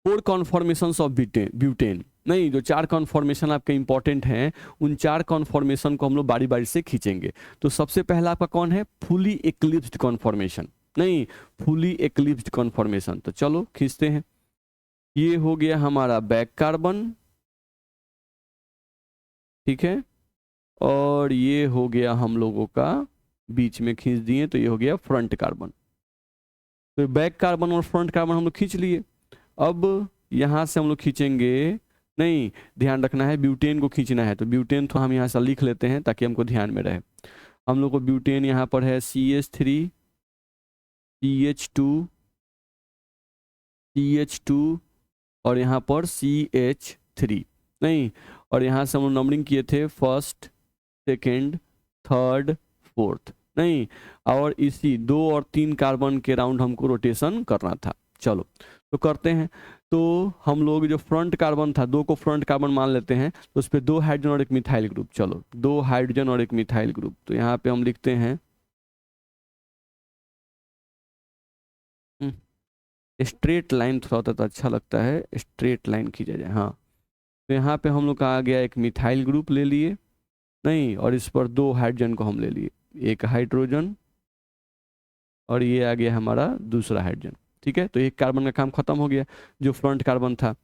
4 कॉन्फॉर्मेशंस ऑफ ब्यूटेन, नहीं जो 4 कॉन्फॉर्मेशन आपके इंपॉर्टेंट हैं, उन 4 कॉन्फॉर्मेशन को हम लोग बारी बारी से खींचेंगे। तो सबसे पहला आपका कौन है, फुली एक्लिप्स्ड कॉन्फॉर्मेशन, नहीं फुली एक्लिप्स्ड कॉन्फॉर्मेशन। तो चलो खींचते हैं। ये हो गया हमारा बैक कार्बन, ठीक है, और ये हो गया हम लोगों का बीच में खींच दिए तो ये हो गया फ्रंट कार्बन। तो बैक कार्बन और फ्रंट कार्बन हम लोग खींच लिए। अब यहाँ से हम लोग खींचेंगे, नहीं ध्यान रखना है ब्यूटेन को खींचना है, तो ब्यूटेन तो हम यहाँ से लिख लेते हैं ताकि हमको ध्यान में रहे। हम लोग को ब्यूटेन यहाँ पर है CH3 CH2 CH2 और यहाँ पर CH3, नहीं, और यहाँ से हम लोग नंबरिंग किए थे फर्स्ट सेकेंड थर्ड फोर्थ, नहीं, और इसी 2 और 3 कार्बन के राउंड हमको रोटेशन करना था। चलो तो करते हैं। तो हम लोग जो फ्रंट कार्बन था, 2 को फ्रंट कार्बन मान लेते हैं, तो उस पर 2 हाइड्रोजन और एक मिथाइल ग्रुप, चलो 2 हाइड्रोजन और एक मिथाइल ग्रुप। तो यहाँ पे हम लिखते हैं स्ट्रेट लाइन, थोड़ा होता तो अच्छा लगता है, स्ट्रेट लाइन खींचा जाए, हाँ। तो यहाँ पे हम लोग का आ गया एक मिथाइल ग्रुप ले लिए, नहीं, और इस पर 2 हाइड्रोजन को हम ले लिए, एक हाइड्रोजन और ये आ गया हमारा दूसरा हाइड्रोजन, ठीक है। तो एक कार्बन का काम खत्म हो गया जो फ्रंट कार्बन था।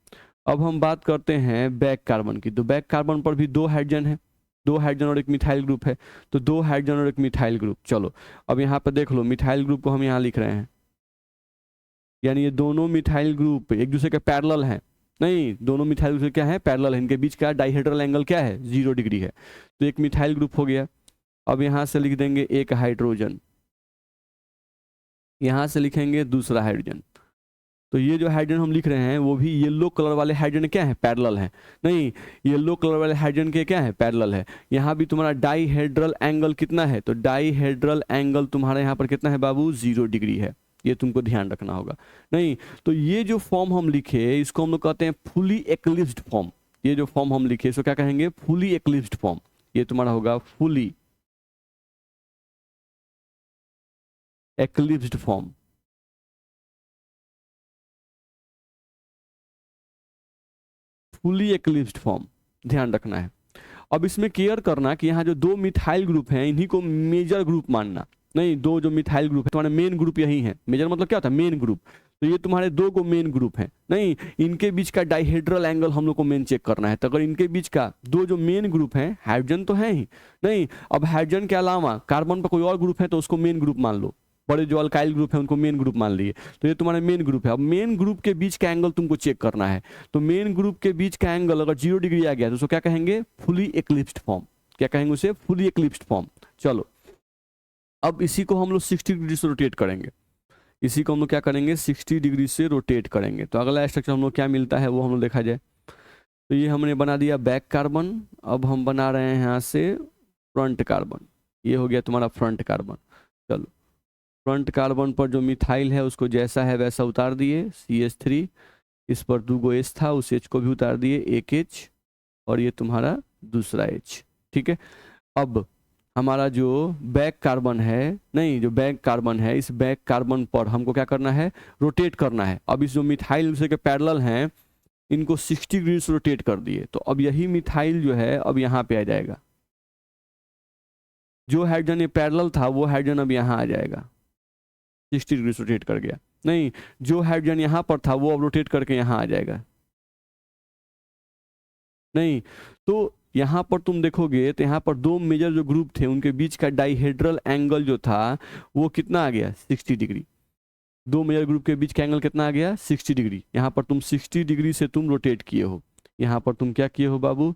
अब हम बात करते हैं बैक कार्बन की। तो बैक कार्बन पर भी 2 हाइड्रोजन है, 2 हाइड्रोजन और एक मिथाइल ग्रुप है, तो 2 हाइड्रोजन और एक मिथाइल ग्रुप। चलो अब यहाँ पर देख लो, मिथाइल ग्रुप को हम यहाँ लिख रहे हैं, यानी ये दोनों मिथाइल ग्रुप एक दूसरे के पैरेलल हैं, नहीं दोनों मिथाइल ग्रुप क्या है, पैरेलल है, इनके बीच का डाइहेड्रल एंगल क्या है, 0 डिग्री है। तो एक मिथाइल ग्रुप हो गया। अब यहाँ से लिख देंगे एक हाइड्रोजन, यहाँ से लिखेंगे दूसरा हाइड्रोजन। तो ये जो हाइड्रोजन हम लिख रहे हैं वो भी येलो कलर वाले हाइड्रोजन क्या है, पैरेलल है, नहीं येलो कलर वाले हाइड्रोजन के क्या है, पैरेलल है। यहाँ भी तुम्हारा डाइहेड्रल एंगल कितना है, तो डाइहेड्रल एंगल तुम्हारा यहाँ पर कितना है बाबू, 0 डिग्री है, ये तुमको ध्यान रखना होगा, नहीं। तो ये जो फॉर्म हम लिखे इसको हम लोग कहते हैं फुली एक्लिप्स्ड फॉर्म। ये जो फॉर्म हम लिखे इसको क्या कहेंगे, फुली एक्लिप्स्ड फॉर्म। ये तुम्हारा होगा फुली एक्लिप्स्ड फॉर्म, फुली एक्लिप्स्ड फॉर्म, ध्यान रखना है। अब इसमें केयर करना कि यहाँ जो 2 मिथाइल ग्रुप हैं इन्हीं को मेजर ग्रुप मानना, नहीं 2 जो मिथाइल ग्रुप है तुम्हारे मेन ग्रुप यही है, मेजर मतलब क्या होता है, मेन ग्रुप। तो ये तुम्हारे 2 को मेन ग्रुप हैं, नहीं इनके बीच का डाइहेड्रल एंगल हम लोग को मेन चेक करना है। तो अगर इनके बीच का 2 जो मेन ग्रुप हैं, हाइड्रोजन तो है ही, नहीं अब हाइड्रोजन के अलावा कार्बन पर कोई और ग्रुप है तो उसको मेन ग्रुप मान लो, बड़े जो अल्काइल ग्रुप है उनको मेन ग्रुप मान लिए। तो ये तुम्हारा मेन ग्रुप है। अब मेन ग्रुप के बीच का एंगल तुमको चेक करना है, तो मेन ग्रुप के बीच का एंगल अगर 0 डिग्री आ गया तो उसको क्या कहेंगे, फुली एक्लिप्स्ड फॉर्म। क्या कहेंगे उसे, फुली एक्लिप्स्ड फॉर्म। चलो अब इसी को हम लोग 60 डिग्री से रोटेट करेंगे, इसी को हम लोग क्या करेंगे, 60 डिग्री से रोटेट करेंगे। तो अगला स्ट्रक्चर हम लोग क्या मिलता है वो हम लोग देखा जाए। तो ये हमने बना दिया बैक कार्बन, अब हम बना रहे हैं यहाँ से फ्रंट कार्बन, ये हो गया तुम्हारा फ्रंट कार्बन। चलो फ्रंट कार्बन पर जो मिथाइल है उसको जैसा है वैसा उतार दिए, CH3, इस पर 2 गो H था उस H को भी उतार दिए, एक H और ये तुम्हारा दूसरा H, ठीक है। अब हमारा जो बैक कार्बन है, नहीं जो बैक कार्बन है, इस बैक कार्बन पर हमको क्या करना है, रोटेट करना है। अब इस जो मिथाइल दूसरे के पैरेलल हैं इनको 60 डिग्री से रोटेट कर दिए, तो अब यही मिथाइल जो है अब यहाँ पे आ जाएगा। जो हाइड्रोजन ये पैरेलल था वो हाइड्रोजन अब यहाँ आ जाएगा, 60 डिग्री से रोटेट कर गया। नहीं, जो हाइड्रोजन यहाँ पर था वो अब रोटेट करके यहाँ आ जाएगा। नहीं, तो यहाँ पर तुम देखोगे तो यहाँ पर दो मेजर जो ग्रुप थे उनके बीच का डाइहेड्रल एंगल जो था वो कितना आ गया, 60 डिग्री। दो मेजर ग्रुप के बीच का एंगल कितना आ गया, 60 डिग्री। यहाँ पर तुम 60 डिग्री से तुम रोटेट किए हो। यहाँ पर तुम क्या किए हो बाबू,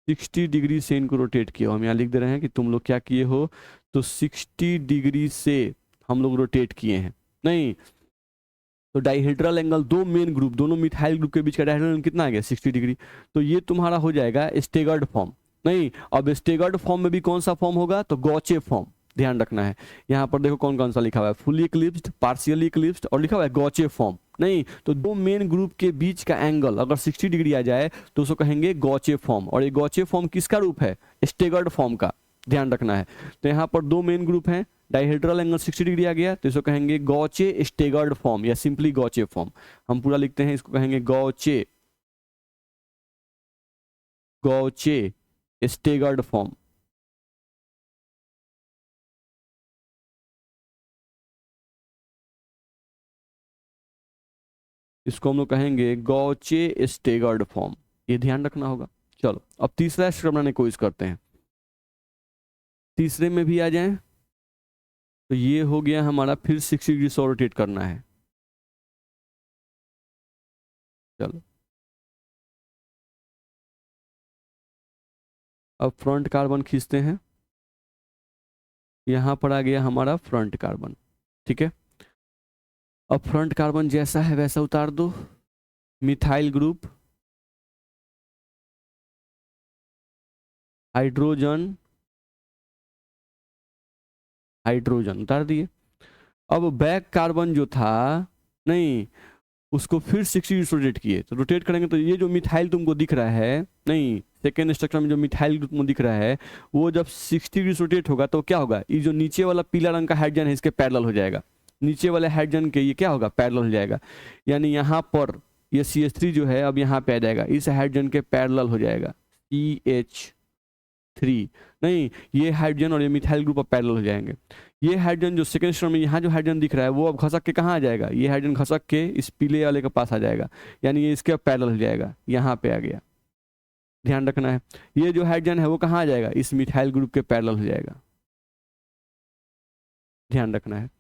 60 डिग्री से इनको रोटेट किए हो। हम यहाँ लिख दे रहे हैं कि तुम लोग क्या किए हो, तो 60 डिग्री से हम लोग रोटेट किए हैं। नहीं, तो डाइहेड्रल एंगल दो मेन ग्रुप, दोनों मिथाइल ग्रुप के बीच का डाइहेड्रल एंगल कितना आ गया, 60 डिग्री। तो ये तुम्हारा हो जाएगा स्टेगर्ड फॉर्म। नहीं, अब स्टेगर्ड फॉर्म में भी कौन सा फॉर्म होगा, तो गॉचे फॉर्म। ध्यान रखना है, यहाँ पर देखो कौन कौन सा लिखा हुआ है, फुली इक्लिप्स्ड, पार्शियली इक्लिप्स्ड और लिखा हुआ है गॉचे फॉर्म। नहीं, तो दो मेन ग्रुप के बीच का एंगल अगर 60 डिग्री आ जाए तो उसको कहेंगे गॉचे फॉर्म। और ये गॉचे फॉर्म किसका रूप है, स्टेगर्ड फॉर्म का। ध्यान रखना है, तो यहाँ पर दो मेन ग्रुप हैं, डाइहेड्रल एंगल 60 डिग्री आ गया तो इसको कहेंगे गॉचे स्टेगर्ड फॉर्म या सिंपली गॉचे फॉर्म। हम पूरा लिखते हैं, इसको कहेंगे गॉचे, गॉचे स्टेगर्ड फॉर्म। इसको हम लोग कहेंगे गॉचे स्टेगर्ड फॉर्म, ये ध्यान रखना होगा। चलो अब तीसरा स्टेप बनाने की कोशिश करते हैं, तीसरे में भी आ जाएं। तो ये हो गया हमारा, फिर 60 डिग्री से रोटेट करना है। चलो अब फ्रंट कार्बन खींचते हैं, यहाँ पर आ गया हमारा फ्रंट कार्बन। ठीक है, अब फ्रंट कार्बन जैसा है वैसा उतार दो, मिथाइल ग्रुप, हाइड्रोजन, हाइड्रोजन उतार दिए। अब बैक कार्बन जो था, नहीं, उसको फिर 60 डिग्री रोटेट किए। तो रोटेट करेंगे तो ये जो मिथाइल तुमको दिख रहा है, नहीं सेकेंड स्ट्रक्चर में जो मिथाइल तुमको दिख रहा है वो जब 60 डिग्री रोटेट होगा तो क्या होगा, ये जो नीचे वाला पीला रंग का हाइड्रोजन है इसके पैरेलल हो जाएगा। नीचे वाले हाइड्रोजन के ये क्या होगा, पैरेलल हो जाएगा। यानी यहाँ पर ये CH3 जो है अब यहाँ पे आ जाएगा, इस हाइड्रोजन के पैरेलल हो जाएगा, CH3। नहीं, ये हाइड्रोजन और ये मिथाइल ग्रुप अब पैरेलल हो जाएंगे। ये हाइड्रोजन जो सेकंड स्ट्रक्चर में यहाँ जो हाइड्रोजन दिख रहा है वो अब घसक के कहाँ आ जाएगा, ये हाइड्रोजन घसक के इस पीले वाले के पास आ जाएगा, यानी ये इसके पैरेलल हो जाएगा, यहाँ पे आ गया। ध्यान रखना है, ये जो हाइड्रोजन है वो कहाँ आ जाएगा, इस मिथाइल ग्रुप के पैरेलल हो जाएगा। ध्यान रखना है,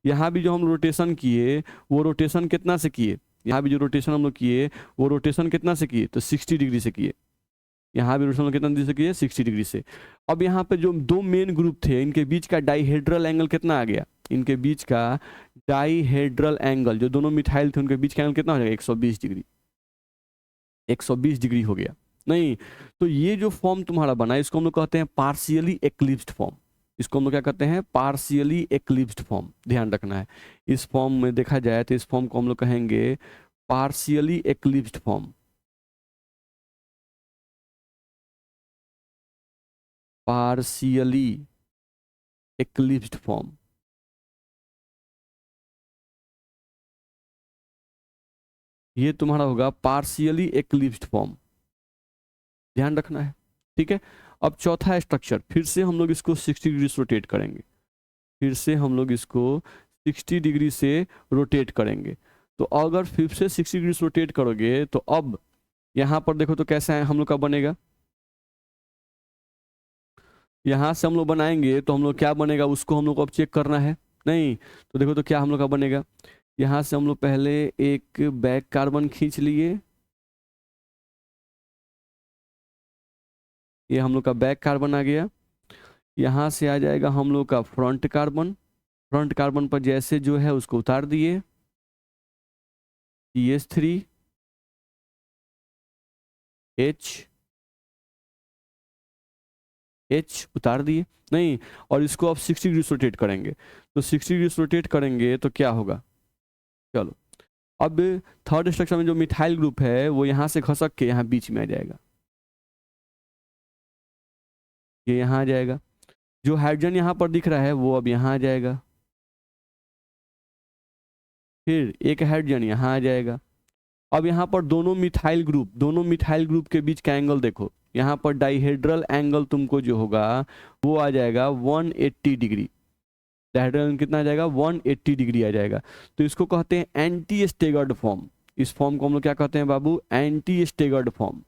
यहाँ भी जो हम रोटेशन किए वो रोटेशन कितना से किए, यहाँ भी जो रोटेशन हम लोग किए वो रोटेशन कितना से किए, तो 60 डिग्री से किए। यहाँ भी रोटेशन कितना डिग्री से किए, 60 डिग्री से। अब यहाँ पे जो दो मेन ग्रुप थे इनके बीच का डाइहेड्रल एंगल कितना आ गया, इनके बीच का डाइहेड्रल एंगल जो दोनों मिथाइल थे उनके बीच का एंगल कितना हो जाएगा, 120 डिग्री, 120 डिग्री हो गया। नहीं, तो ये जो फॉर्म तुम्हारा बना इसको हम लोग कहते हैं पार्शियली एक्लिप्स्ड फॉर्म। इसको हम लोग क्या कहते हैं, पार्शियली एक्लिप्स्ड फॉर्म। ध्यान रखना है, इस फॉर्म में देखा जाए तो इस फॉर्म को हम लोग कहेंगे पार्शियली एक्लिप्स्ड फॉर्म, पार्शियली एक्लिप्स्ड फॉर्म। ये तुम्हारा होगा पार्शियली एक्लिप्स्ड फॉर्म, ध्यान रखना है। ठीक है, अब चौथा स्ट्रक्चर, फिर से हम लोग इसको 60 डिग्री से रोटेट करेंगे, फिर से हम लोग इसको 60 डिग्री से रोटेट करेंगे। तो अगर फिर से 60 डिग्री से रोटेट करोगे तो अब यहाँ पर देखो तो कैसा है हम लोग का बनेगा, यहाँ से हम लोग बनाएंगे तो हम लोग क्या बनेगा उसको हम लोग को अब चेक करना है। नहीं, तो देखो तो क्या हम लोग का बनेगा, यहाँ से हम लोग पहले एक बैक कार्बन खींच लिए, ये हम लोग का बैक कार्बन आ गया। यहाँ से आ जाएगा हम लोग का फ्रंट कार्बन, फ्रंट कार्बन पर जैसे जो है उसको उतार दिए, CH3 H उतार दिए। नहीं, और इसको अब 60 डिग्री रोटेट करेंगे, तो 60 डिग्री रोटेट करेंगे तो क्या होगा, चलो अब थर्ड स्ट्रक्चर में जो मिथाइल ग्रुप है वो यहाँ से खसक के यहाँ बीच में आ जाएगा, ये यहाँ आ जाएगा। जो हाइड्रोजन यहाँ पर दिख रहा है वो अब यहाँ आ जाएगा, फिर एक हाइड्रोजन यहाँ आ जाएगा। अब यहाँ पर दोनों मिथाइल ग्रुप के बीच का एंगल देखो, यहाँ पर डाइहेड्रल एंगल तुमको जो होगा वो आ जाएगा 180 डिग्री। डाइहेड्रल कितना आ जाएगा? 180 डिग्री आ जाएगा। तो इसको कहते हैं एंटी स्टेगर्ड फॉर्म। इस फॉर्म को हम लोग क्या कहते हैं बाबू? Anti staggered form.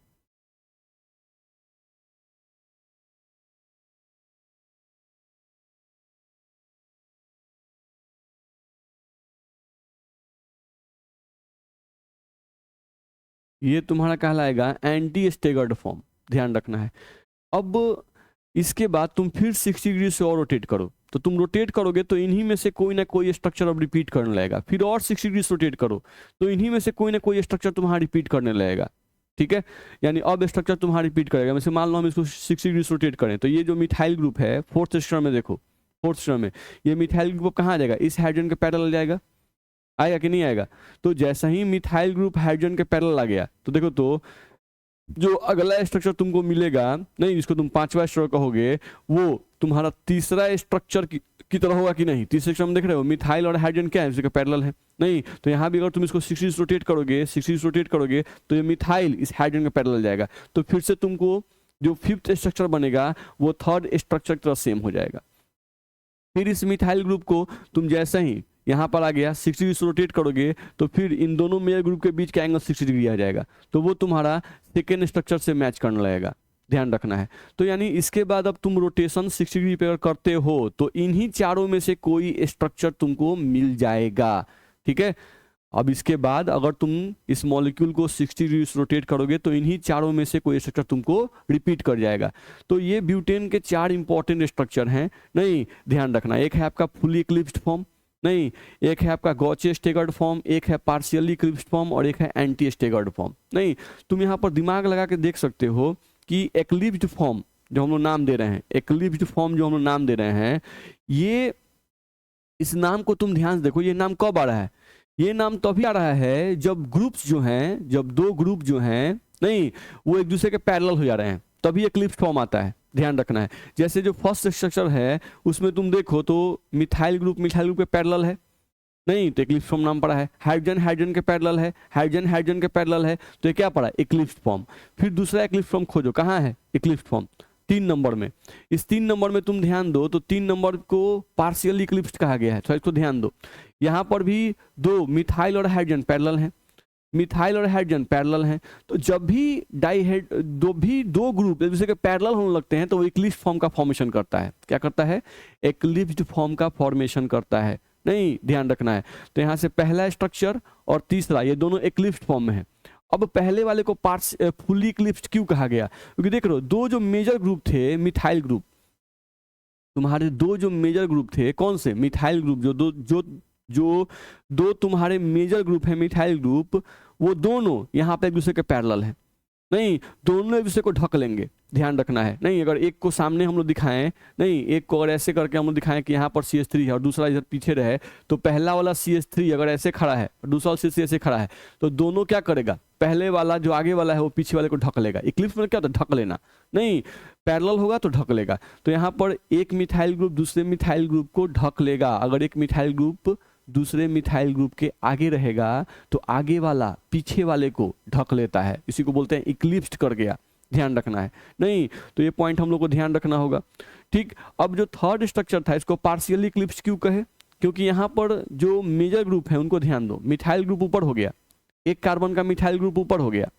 ये तुम्हारा कहलाएगा एंटी स्टेगर्ड फॉर्म, ध्यान रखना है। अब इसके बाद तुम फिर 60 डिग्री से और रोटेट करो, तो तुम रोटेट करोगे तो इन्हीं में से कोई ना कोई स्ट्रक्चर अब रिपीट करने लगेगा। फिर और 60 डिग्री से रोटेट करो तो इन्हीं में से कोई ना कोई स्ट्रक्चर तुम्हारा रिपीट करने लगेगा, ठीक है। यानी अब स्ट्रक्चर तुम्हारा रिपीट करेगा। वैसे मान लो हम इसको 60 डिग्री से रोटेट करें तो ये जो मिथाइल ग्रुप है फोर्थ स्ट्रक्चर में, देखो फोर्थ स्ट्रक्चर में ये मिथाइल ग्रुप कहाँ आ जाएगा? इस हाइड्रोजन के पैरेलल जाएगा, आएगा कि नहीं आएगा? तो जैसा ही मिथाइल ग्रुप हाइड्रोजन के पैरेलल आ गया तो देखो, तो जो अगला स्ट्रक्चर तुमको मिलेगा, नहीं इसको तुम पांचवा स्ट्रक्चर कहोगे, वो तुम्हारा तीसरा स्ट्रक्चर की तरह होगा कि नहीं? तीसरे स्ट्रक्चर में देख रहे हो मिथाइल और हाइड्रोजन क्या है? इसके पैरेलल है। नहीं तो यहाँ भी अगर तुम इसको 60 रोटेट करोगे, 60 रोटेट करोगे तो ये मिथाइल इस हाइड्रोजन के पैरेलल जाएगा। तो फिर से तुमको जो फिफ्थ स्ट्रक्चर बनेगा वो थर्ड स्ट्रक्चर की तरह सेम हो जाएगा। फिर इस मिथाइल ग्रुप को तुम जैसे ही यहाँ पर आ गया 60 डिग्री से रोटेट करोगे तो फिर इन दोनों मेजर ग्रुप के बीच का एंगल 60 डिग्री आ जाएगा, तो वो तुम्हारा सेकेंड स्ट्रक्चर से मैच करने लगेगा, ध्यान रखना है। तो यानी इसके बाद अब तुम रोटेशन 60 डिग्री पे अगर करते हो तो इन्हीं चारों में से कोई स्ट्रक्चर तुमको मिल जाएगा, ठीक है। अब इसके बाद अगर तुम इस मॉलिक्यूल को 60 डिग्री से रोटेट करोगे तो इन्हीं चारों में से कोई स्ट्रक्चर तुमको रिपीट कर जाएगा। तो ये ब्यूटेन के 4 इंपॉर्टेंट स्ट्रक्चर हैं, नहीं ध्यान रखना। एक है आपका फुली इक्लिप्स्ड फॉर्म, नहीं एक है आपका गॉचे स्टेगर्ड फॉर्म, एक है पार्शियली इक्लिप्स्ड फॉर्म और एक है एंटी स्टेगर्ड फॉर्म। नहीं तुम यहाँ पर दिमाग लगा के देख सकते हो कि एक्लिप्स्ड फॉर्म जो हम लोग नाम दे रहे हैं, एक्लिप्स्ड फॉर्म जो हम लोग नाम दे रहे हैं, ये इस नाम को तुम ध्यान से देखो, ये नाम कब आ रहा है? ये नाम तभी आ रहा है जब ग्रुप्स जो हैं, जब दो ग्रुप जो हैं, नहीं वो एक दूसरे के पैरेलल हो जा रहे हैं, तभी एक्लिप्स्ड फॉर्म आता है, ध्यान रखना है। जैसे जो फर्स्ट स्ट्रक्चर है उसमें तुम देखो तो मिथाइल ग्रुप के पैरेलल है, नहीं तो एक्लिप्स्ड फॉर्म नाम पड़ा है। हाइड्रोजन के पैरेलल है, हाइड्रोजन के पैरेलल है, तो ये क्या पड़ा? एक्लिप्स्ड फॉर्म। फिर दूसरा एक्लिप्स्ड फॉर्म खोजो, कहाँ है एक्लिप्स्ड फॉर्म? 3 नंबर में। इस 3 नंबर में तुम ध्यान दो तो 3 नंबर को पार्शियली इक्लिप्स्ड कहा गया है, तो इसको ध्यान दो। यहाँ पर भी दो मिथाइल और हाइड्रोजन पैरेलल हैं, मिथाइल और हाइड्रोजन पैरेलल हैं। तो जब भी दो ग्रुप एक दूसरे के पैरेलल होने लगते हैं तो वो इक्लिप्स्ड फॉर्म का फॉर्मेशन करता है। क्या करता है? एक्लिप्स्ड फॉर्म का फॉर्मेशन करता है, नहीं ध्यान रखना है। तो यहाँ से पहला स्ट्रक्चर और तीसरा ये दोनों एक्लिप्स्ड फॉर्म में है। अब पहले वाले को फुली इक्लिप्स्ड क्यों कहा गया? क्योंकि देख लो दो जो मेजर ग्रुप थे मिथाइल ग्रुप, तुम्हारे दो जो मेजर ग्रुप थे, कौन से? Methyl group. जो दो तुम्हारे मेजर ग्रुप है मिथाइल ग्रुप, वो दोनों यहाँ पे एक दूसरे के पैरेलल हैं, नहीं दोनों एक दूसरे को ढक लेंगे, ध्यान रखना है। नहीं अगर एक को सामने हम लोग दिखाएं, नहीं एक को अगर ऐसे करके हम लोग दिखाएं कि यहाँ पर CH3 है और दूसरा इधर पीछे रहे, तो पहला वाला CH3 अगर ऐसे खड़ा है और दूसरा CH3 ऐसे खड़ा है, तो दोनों क्या करेगा? पहले वाला जो आगे वाला है वो पीछे वाले को ढक लेगा। इक्लिप्स में क्या होता है? ढक लेना, नहीं पैरेलल होगा तो ढक लेगा। तो यहाँ पर एक मिथाइल ग्रुप दूसरे मिथाइल ग्रुप को ढक लेगा। अगर एक मिथाइल ग्रुप दूसरे मिथाइल ग्रुप के आगे रहेगा तो आगे वाला पीछे वाले को ढक लेता है, इसी को बोलते हैं इक्लिप्स्ड कर गया, ध्यान रखना है। नहीं तो ये पॉइंट हम लोग को ध्यान रखना होगा, ठीक। अब जो थर्ड स्ट्रक्चर था इसको पार्शियली इक्लिप्स्ड क्यों कहे? क्योंकि यहाँ पर जो मेजर ग्रुप है उनको ध्यान दो, मिथाइल ग्रुप ऊपर हो गया, एक कार्बन का मिथाइल ग्रुप ऊपर हो गया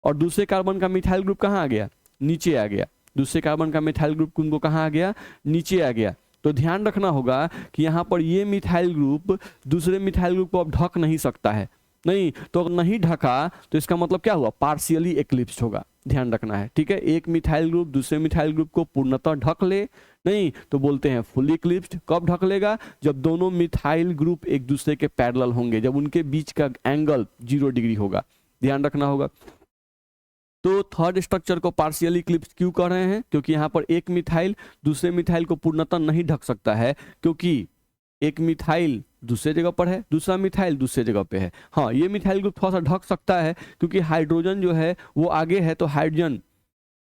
और दूसरे कार्बन का मिथाइल ग्रुप कहाँ आ गया? नीचे आ गया। दूसरे कार्बन का मिथाइल ग्रुप उनको कहाँ आ गया? नीचे आ गया। तो ध्यान रखना होगा कि यहाँ पर ये मिथाइल ग्रुप दूसरे मिथाइल ग्रुप को अब ढक नहीं सकता है, नहीं तो अगर नहीं ढका तो इसका मतलब क्या हुआ? पार्शियली एक्लिप्स्ड होगा, ध्यान रखना है, ठीक है। एक मिथाइल ग्रुप दूसरे मिथाइल ग्रुप को पूर्णतः ढक ले, नहीं तो बोलते हैं फुली इक्लिप्स्ड। कब ढक लेगा? जब दोनों मिथाइल ग्रुप एक दूसरे के पैरेलल होंगे, जब उनके बीच का एंगल 0 डिग्री होगा, ध्यान रखना होगा। तो थर्ड स्ट्रक्चर को पार्शियली इक्लिप्स्ड क्यों कर रहे हैं? क्योंकि यहाँ पर एक मिथाइल दूसरे मिथाइल को पूर्णतः नहीं ढक सकता है, क्योंकि एक मिथाइल दूसरे जगह पर है, दूसरा मिथाइल दूसरे जगह पे है। हाँ ये मिथाइल ग्रुप थोड़ा सा ढक सकता है क्योंकि हाइड्रोजन जो है वो आगे है, तो हाइड्रोजन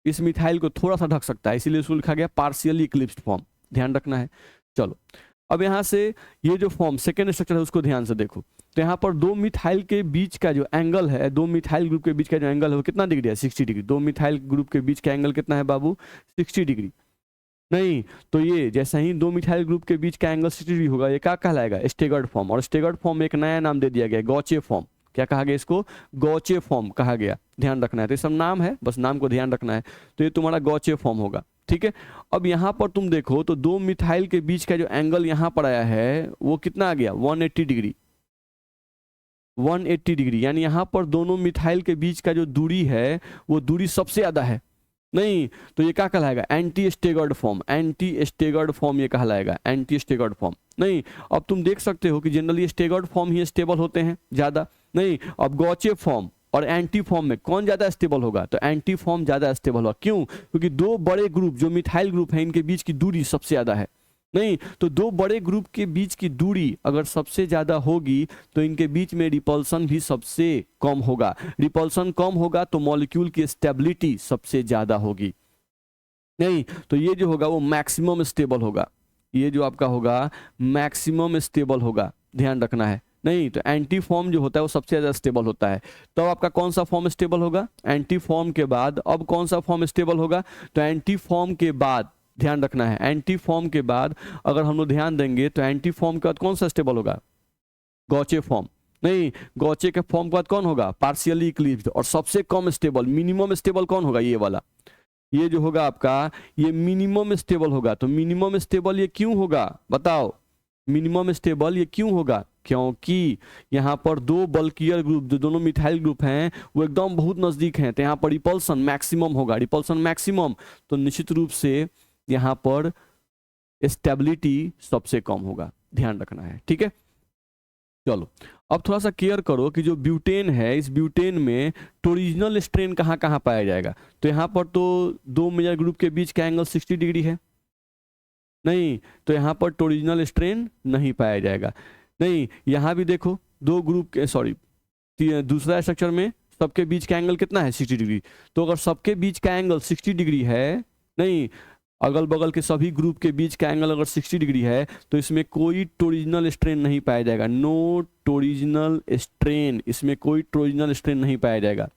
इस मिथाइल को थोड़ा सा ढक सकता है, इसीलिए उसको लिखा गया पार्शियली इक्लिप्स्ड फॉर्म, ध्यान रखना है। चलो अब यहाँ से ये जो फॉर्म सेकेंड स्ट्रक्चर है उसको ध्यान से देखो। तो यहाँ पर दो मिथाइल के बीच का जो एंगल है, दो मिथाइल ग्रुप के बीच का जो एंगल है वो कितना डिग्री है? 60 डिग्री। दो मिथाइल ग्रुप के बीच का एंगल कितना है बाबू? 60 डिग्री। नहीं तो ये जैसा ही दो मिथाइल ग्रुप के बीच का एंगल 60 डिग्री होगा, ये क्या कहलाएगा? Staggered form. और स्टेगर्ड फॉर्म में एक नया नाम दे दिया गया, गॉचे फॉर्म। क्या कहा गया इसको? गॉचे फॉर्म कहा गया। ध्यान रखना है, तो ये सब नाम है, बस नाम को ध्यान रखना है। तो ये तुम्हारा गॉचे फॉर्म होगा, ठीक है। अब यहाँ पर तुम देखो तो दो मिथाइल के बीच का जो एंगल यहाँ पर आया है वो कितना आ गया? 180 डिग्री। 180 डिग्री, यानी यहाँ पर दोनों मिथाइल के बीच का जो दूरी है वो दूरी सबसे ज्यादा है। नहीं तो ये क्या कहलाएगा? Anti staggered form. Anti staggered form ये कहलाएगा, एंटी स्टेगर्ड फॉर्म। नहीं अब तुम देख सकते हो कि जनरली स्टेगर्ड फॉर्म ही स्टेबल होते हैं ज्यादा। नहीं अब गॉचे फॉर्म और एंटी फॉर्म में कौन ज्यादा स्टेबल होगा? तो एंटी फॉर्म ज्यादा स्टेबल होगा। क्यों? क्योंकि दो बड़े ग्रुप जो मिथाइल ग्रुप है इनके बीच की दूरी सबसे ज्यादा है। नहीं तो दो बड़े ग्रुप के बीच की दूरी अगर सबसे ज्यादा होगी तो इनके बीच में रिपल्सन भी सबसे कम होगा। रिपल्सन कम होगा तो मॉलिक्यूल की स्टेबिलिटी सबसे ज्यादा होगी। नहीं तो ये जो होगा वो मैक्सिमम स्टेबल होगा। ये जो आपका होगा मैक्सिमम स्टेबल होगा, ध्यान रखना है। नहीं तो एंटी फॉर्म जो होता है वो सबसे ज्यादा स्टेबल होता है। तो आपका कौन सा फॉर्म स्टेबल होगा? एंटी फॉर्म के बाद अब कौन सा फॉर्म स्टेबल होगा? तो एंटी फॉर्म के बाद, ध्यान रखना है, एंटी फॉर्म के बाद अगर हम लोग ध्यान देंगे तो एंटी फॉर्म के बाद कौन सा स्टेबल होगा? Gauche form. नहीं गॉचे के फॉर्म के बाद कौन होगा? Partially eclipsed. और सबसे कम स्टेबल, मिनिमम स्टेबल कौन होगा? ये वाला, ये जो होगा आपका ये मिनिमम स्टेबल होगा। तो मिनिमम स्टेबल ये क्यों होगा बताओ? मिनिमम स्टेबल ये क्यों होगा? क्योंकि यहाँ पर दो बल्कियर ग्रुप जो दोनों मिथाइल ग्रुप हैं वो एकदम बहुत नजदीक हैं, तो यहाँ पर रिपल्सन मैक्सिमम होगा। रिपल्सन मैक्सिमम तो निश्चित रूप से यहाँ पर स्टेबिलिटी सबसे कम होगा, ध्यान रखना है, ठीक है। चलो अब थोड़ा सा केयर करो कि जो ब्यूटेन है इस ब्यूटेन में टोरिजिनल स्ट्रेन कहाँ कहाँ पाया जाएगा? तो यहाँ पर तो दो मेजर ग्रुप के बीच का एंगल 60 डिग्री है। नहीं तो यहाँ पर टोरिजिनल स्ट्रेन नहीं पाया जाएगा। नहीं यहाँ भी देखो दो ग्रुप के, सॉरी दूसरा स्ट्रक्चर में सबके बीच का एंगल कितना है? 60 डिग्री। तो अगर सबके बीच का एंगल 60 डिग्री है, नहीं अगल बगल के सभी ग्रुप के बीच का एंगल अगर 60 डिग्री है तो इसमें कोई टोरिजिनल स्ट्रेन नहीं पाया जाएगा। नो टोरिजिनल स्ट्रेन, इसमें कोई टोरिजिनल स्ट्रेन नहीं पाया जाएगा।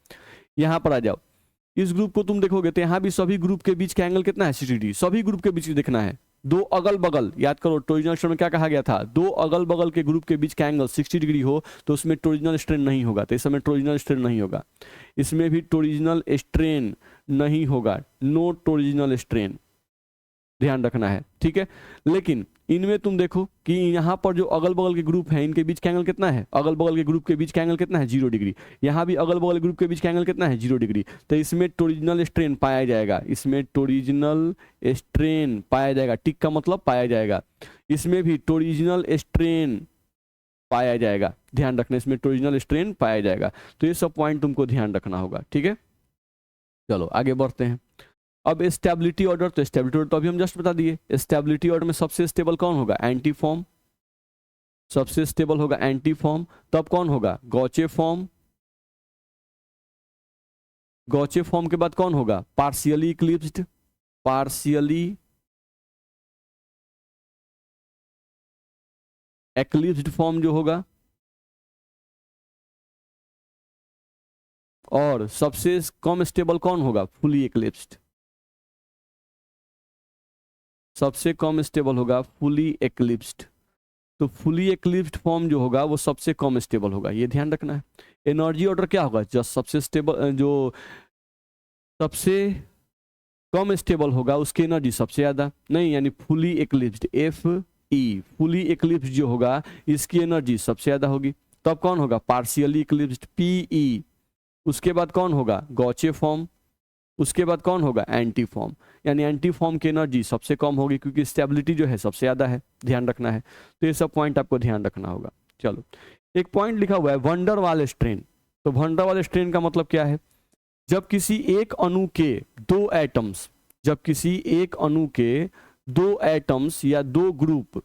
यहाँ पर आ जाओ, इस ग्रुप को तुम देखोगे तो यहाँ भी सभी ग्रुप के बीच का एंगल कितना है? 60 डिग्री। सभी ग्रुप के बीच देखना है। दो अगल बगल, याद करो टोरिजिनल स्ट्रेन में क्या कहा गया था? दो अगल बगल के ग्रुप के बीच का एंगल 60 डिग्री हो तो उसमें टोरिजिनल स्ट्रेन नहीं होगा। तो इस समय टोरिजिनल स्ट्रेन नहीं होगा, इसमें भी टोरिजिनल स्ट्रेन नहीं होगा। नो टोरिजिनल स्ट्रेन, ध्यान रखना है, ठीक है। लेकिन इनमें तुम देखो कि यहाँ पर जो अगल बगल के ग्रुप हैं इनके बीच का एंगल कितना है? अगल बगल के ग्रुप के बीच का एंगल कितना है? 0 डिग्री। यहाँ भी अगल बगल ग्रुप के बीच का एंगल कितना है? 0 डिग्री। तो इसमें टोरिजिनल स्ट्रेन पाया जाएगा, इसमें टोरिजिनल स्ट्रेन पाया जाएगा। टिक का मतलब पाया जाएगा। इसमें भी टोरिजिनल स्ट्रेन पाया जाएगा, ध्यान रखना, इसमें टोरिजिनल स्ट्रेन पाया जाएगा। तो ये सब पॉइंट तुमको ध्यान रखना होगा, ठीक है। चलो आगे बढ़ते हैं। अब स्टेबिलिटी ऑर्डर, तो स्टेबिलिटी ऑर्डर तो अभी हम जस्ट बता दिए। स्टेबिलिटी ऑर्डर में सबसे स्टेबल कौन होगा? Anti form. सबसे स्टेबल होगा एंटी फॉर्म। तब कौन होगा? Gauche form. गॉचे फॉर्म के बाद कौन होगा? Partially eclipsed. पार्शियली एक्लिप्स्ड फॉर्म जो होगा। और सबसे कम स्टेबल कौन होगा? फुली एक्लिप्स्ड। सबसे कम स्टेबल होगा फुली एक्लिप्स्ड। तो फुली एक्लिप्स्ड फॉर्म जो होगा वो सबसे कम स्टेबल होगा, ये ध्यान रखना है। एनर्जी ऑर्डर क्या होगा? जस्ट सबसे स्टेबल, जो सबसे कम स्टेबल होगा उसकी एनर्जी सबसे ज्यादा। नहीं यानी फुली एक्लिप्स्ड, FE, फुली एक्लिप्स्ड जो होगा इसकी एनर्जी सबसे ज्यादा होगी। तब कौन होगा? Partially eclipsed, PE। उसके बाद कौन होगा? Gauche form. उसके बाद कौन होगा? Anti form. यानी एंटी फॉर्म की एनर्जी सबसे कम होगी क्योंकि स्टेबिलिटी जो है सबसे ज्यादा है, ध्यान रखना है। तो ये सब पॉइंट आपको ध्यान रखना होगा। चलो एक पॉइंट लिखा हुआ है वंडर वाल स्ट्रेन। तो वंडर वाल स्ट्रेन का मतलब क्या है? जब किसी एक अणु के दो एटम्स, जब किसी एक अणु के दो एटम्स या दो ग्रुप,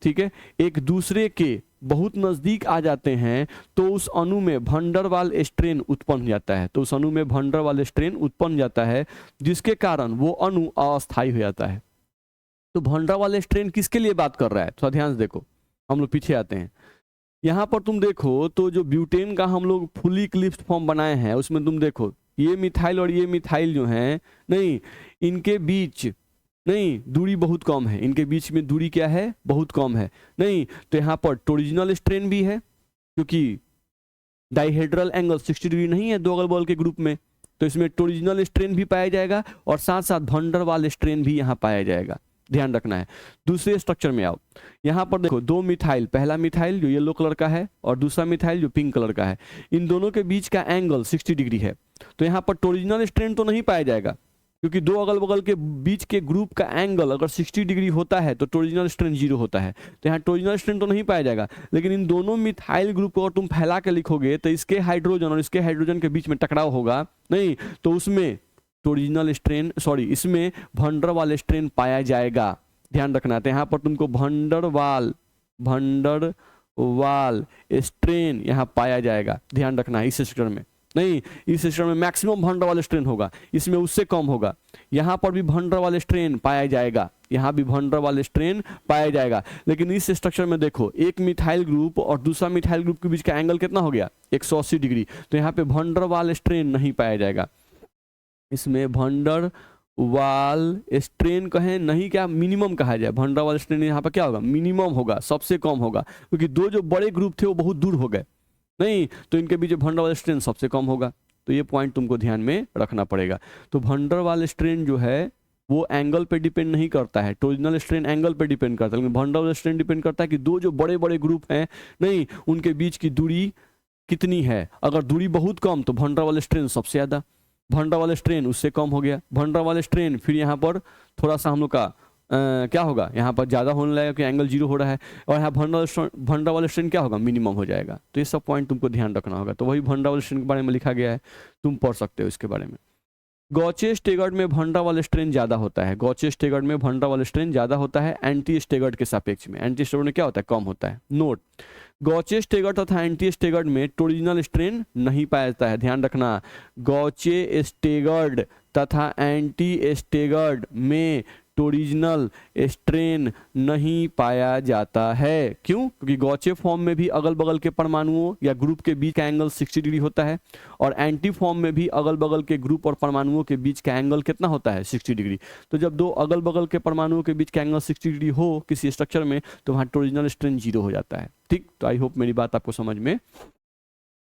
ठीक है, एक दूसरे के बहुत नजदीक आ जाते हैं तो उस अणु में वंडर वाल स्ट्रेन उत्पन्न जाता है। तो उस अणु में वंडर वाल स्ट्रेन उत्पन्न जाता है जिसके कारण वो अणु अस्थायी हो जाता है। तो वन डर वाल स्ट्रेन किसके लिए बात कर रहा है, थोड़ा ध्यान से देखो, हम लोग पीछे आते हैं। यहाँ पर तुम देखो तो जो ब्यूटेन का हम लोग फुली इक्लिप्स्ड फॉर्म बनाए हैं उसमें तुम देखो ये मिथाइल और ये मिथाइल जो है, नहीं इनके बीच नहीं दूरी बहुत कम है, इनके बीच में दूरी क्या है, बहुत कम है। नहीं तो यहाँ पर टोरिजिनल स्ट्रेन भी है क्योंकि डाइहेड्रल एंगल 60 डिग्री नहीं है दो अगल बगल के ग्रुप में, तो इसमें टोरिजिनल स्ट्रेन भी पाया जाएगा और साथ साथ वन डर वाल स्ट्रेन भी यहाँ पाया जाएगा, ध्यान रखना है। दूसरे स्ट्रक्चर में आओ, यहाँ पर देखो दो मिथाइल, पहला मिथाइल जो येलो कलर का है और दूसरा मिथाइल जो पिंक कलर का है, इन दोनों के बीच का एंगल 60 डिग्री है। तो यहाँ पर टोरिजिनल स्ट्रेन तो नहीं पाया जाएगा क्योंकि दो अगल बगल के बीच के ग्रुप का एंगल अगर 60 डिग्री होता है तो टोरिजिनल स्ट्रेन 0 होता है, तो यहाँ टोरिजिनल स्ट्रेन तो नहीं पाया जाएगा। लेकिन इन दोनों मिथाइल ग्रुप को अगर तुम फैला के लिखोगे तो इसके हाइड्रोजन और इसके हाइड्रोजन के बीच में टकराव होगा, नहीं तो उसमें टोरिजिनल स्ट्रेन सॉरी इसमें वन डर वाल स्ट्रेन पाया जाएगा, ध्यान रखना है। तो यहाँ पर तुमको वन डर वाल स्ट्रेन यहाँ पाया जाएगा, ध्यान रखना है। इस स्ट्रक्चर में नहीं, इस स्ट्रक्चर में मैक्सिमम वन डर वाल स्ट्रेन होगा, इसमें उससे कम होगा। यहाँ पर भी वन डर वाल स्ट्रेन पाया जाएगा, यहाँ भी वन डर वाल स्ट्रेन पाया जाएगा। लेकिन इस स्ट्रक्चर में देखो एक मिथाइल ग्रुप और दूसरा मिथाइल ग्रुप के बीच का एंगल कितना हो गया, 180 डिग्री, तो यहाँ पे वन डर वाल स्ट्रेन नहीं पाया जाएगा। इसमें वन डर वाल स्ट्रेन कहें नहीं, क्या मिनिमम कहा जाए, वन डर वाल स्ट्रेन यहाँ पर क्या होगा, मिनिमम होगा, सबसे कम होगा, क्योंकि दो जो बड़े ग्रुप थे वो बहुत दूर हो गए, नहीं तो इनके बीच वन डर वाल स्ट्रेन सबसे कम होगा। तो ये पॉइंट तुमको ध्यान में रखना पड़ेगा। तो वन डर वाल स्ट्रेन जो है वो एंगल पे डिपेंड नहीं करता है, टोरिजिनल स्ट्रेन एंगल पे डिपेंड करता है, लेकिन वन डर वाल स्ट्रेन डिपेंड करता है कि दो जो बड़े बड़े ग्रुप हैं नहीं उनके बीच की दूरी कितनी है। अगर दूरी बहुत कम तो वन डर वाल स्ट्रेन सबसे ज़्यादा, वन डर वाल स्ट्रेन उससे कम हो गया, वन डर वाल स्ट्रेन फिर यहाँ पर थोड़ा सा हम लोग का क्या होगा, यहाँ पर ज़्यादा होने लगेगा कि एंगल 0 हो रहा है, और यहाँ वन डर वाल स्ट्रेन क्या होगा, मिनिमम हो जाएगा। तो ये सब पॉइंट तुमको ध्यान रखना होगा। तो वही वन डर वाल स्ट्रेन के बारे में लिखा गया है, तुम पढ़ सकते हो इसके बारे में। गॉचे स्टेगर्ड में वन डर वाल स्ट्रेन ज़्यादा होता है, गॉचे स्टेगर्ड में वन डर वाल स्ट्रेन ज़्यादा होता है एंटी स्टेगर्ड के सापेक्ष में। एंटी स्टेगर्ड में क्या होता है, कम होता है। नोट, गॉचे स्टेगर्ड तथा एंटी स्टेगर्ड में टोरिजिनल स्ट्रेन नहीं पाया जाता है, ध्यान रखना। गॉचे स्टेगर्ड तथा एंटी स्टेगर्ड में टोरिजिनल स्ट्रेन नहीं पाया जाता है। क्यों? क्योंकि गॉचे फॉर्म में भी अगल बगल के परमाणुओं या ग्रुप के बीच का एंगल 60 डिग्री होता है, और एंटी फॉर्म में भी अगल बगल के ग्रुप और परमाणुओं के बीच का एंगल कितना होता है, 60 डिग्री। तो जब दो अगल बगल के परमाणुओं के बीच का एंगल 60 डिग्री हो किसी स्ट्रक्चर में तो वहाँ टोरिजिनल स्ट्रेन 0 हो जाता है। ठीक, तो आई होप मेरी बात आपको समझ में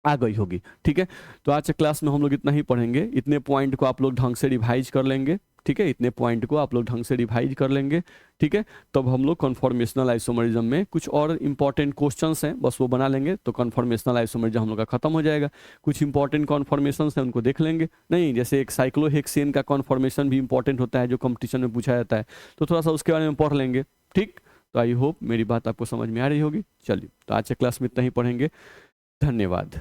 आ गई होगी। ठीक है, तो आज के क्लास में हम लोग इतना ही पढ़ेंगे, इतने पॉइंट को आप लोग ढंग से रिवाइज कर लेंगे। ठीक है, इतने पॉइंट को आप लोग ढंग से रिवाइज कर लेंगे। ठीक है, तब हम लोग कन्फॉर्मेशनल आइसोमरिज्म में कुछ और इंपॉर्टेंट क्वेश्चंस हैं बस वो बना लेंगे, तो कन्फॉर्मेशनल आइसोमरिज्म हम लोग का खत्म हो जाएगा। कुछ इंपॉर्टेंट कन्फॉर्मेशंस हैं उनको देख लेंगे, नहीं जैसे एक साइक्लोहेक्सेन का कन्फॉर्मेशन भी इंपॉर्टेंट होता है जो कंपटीशन में पूछा जाता है, तो थोड़ा सा उसके बारे में पढ़ लेंगे। ठीक, तो आई होप मेरी बात आपको समझ में आ रही होगी। चलिए, तो आज के क्लास में इतना ही पढ़ेंगे। धन्यवाद।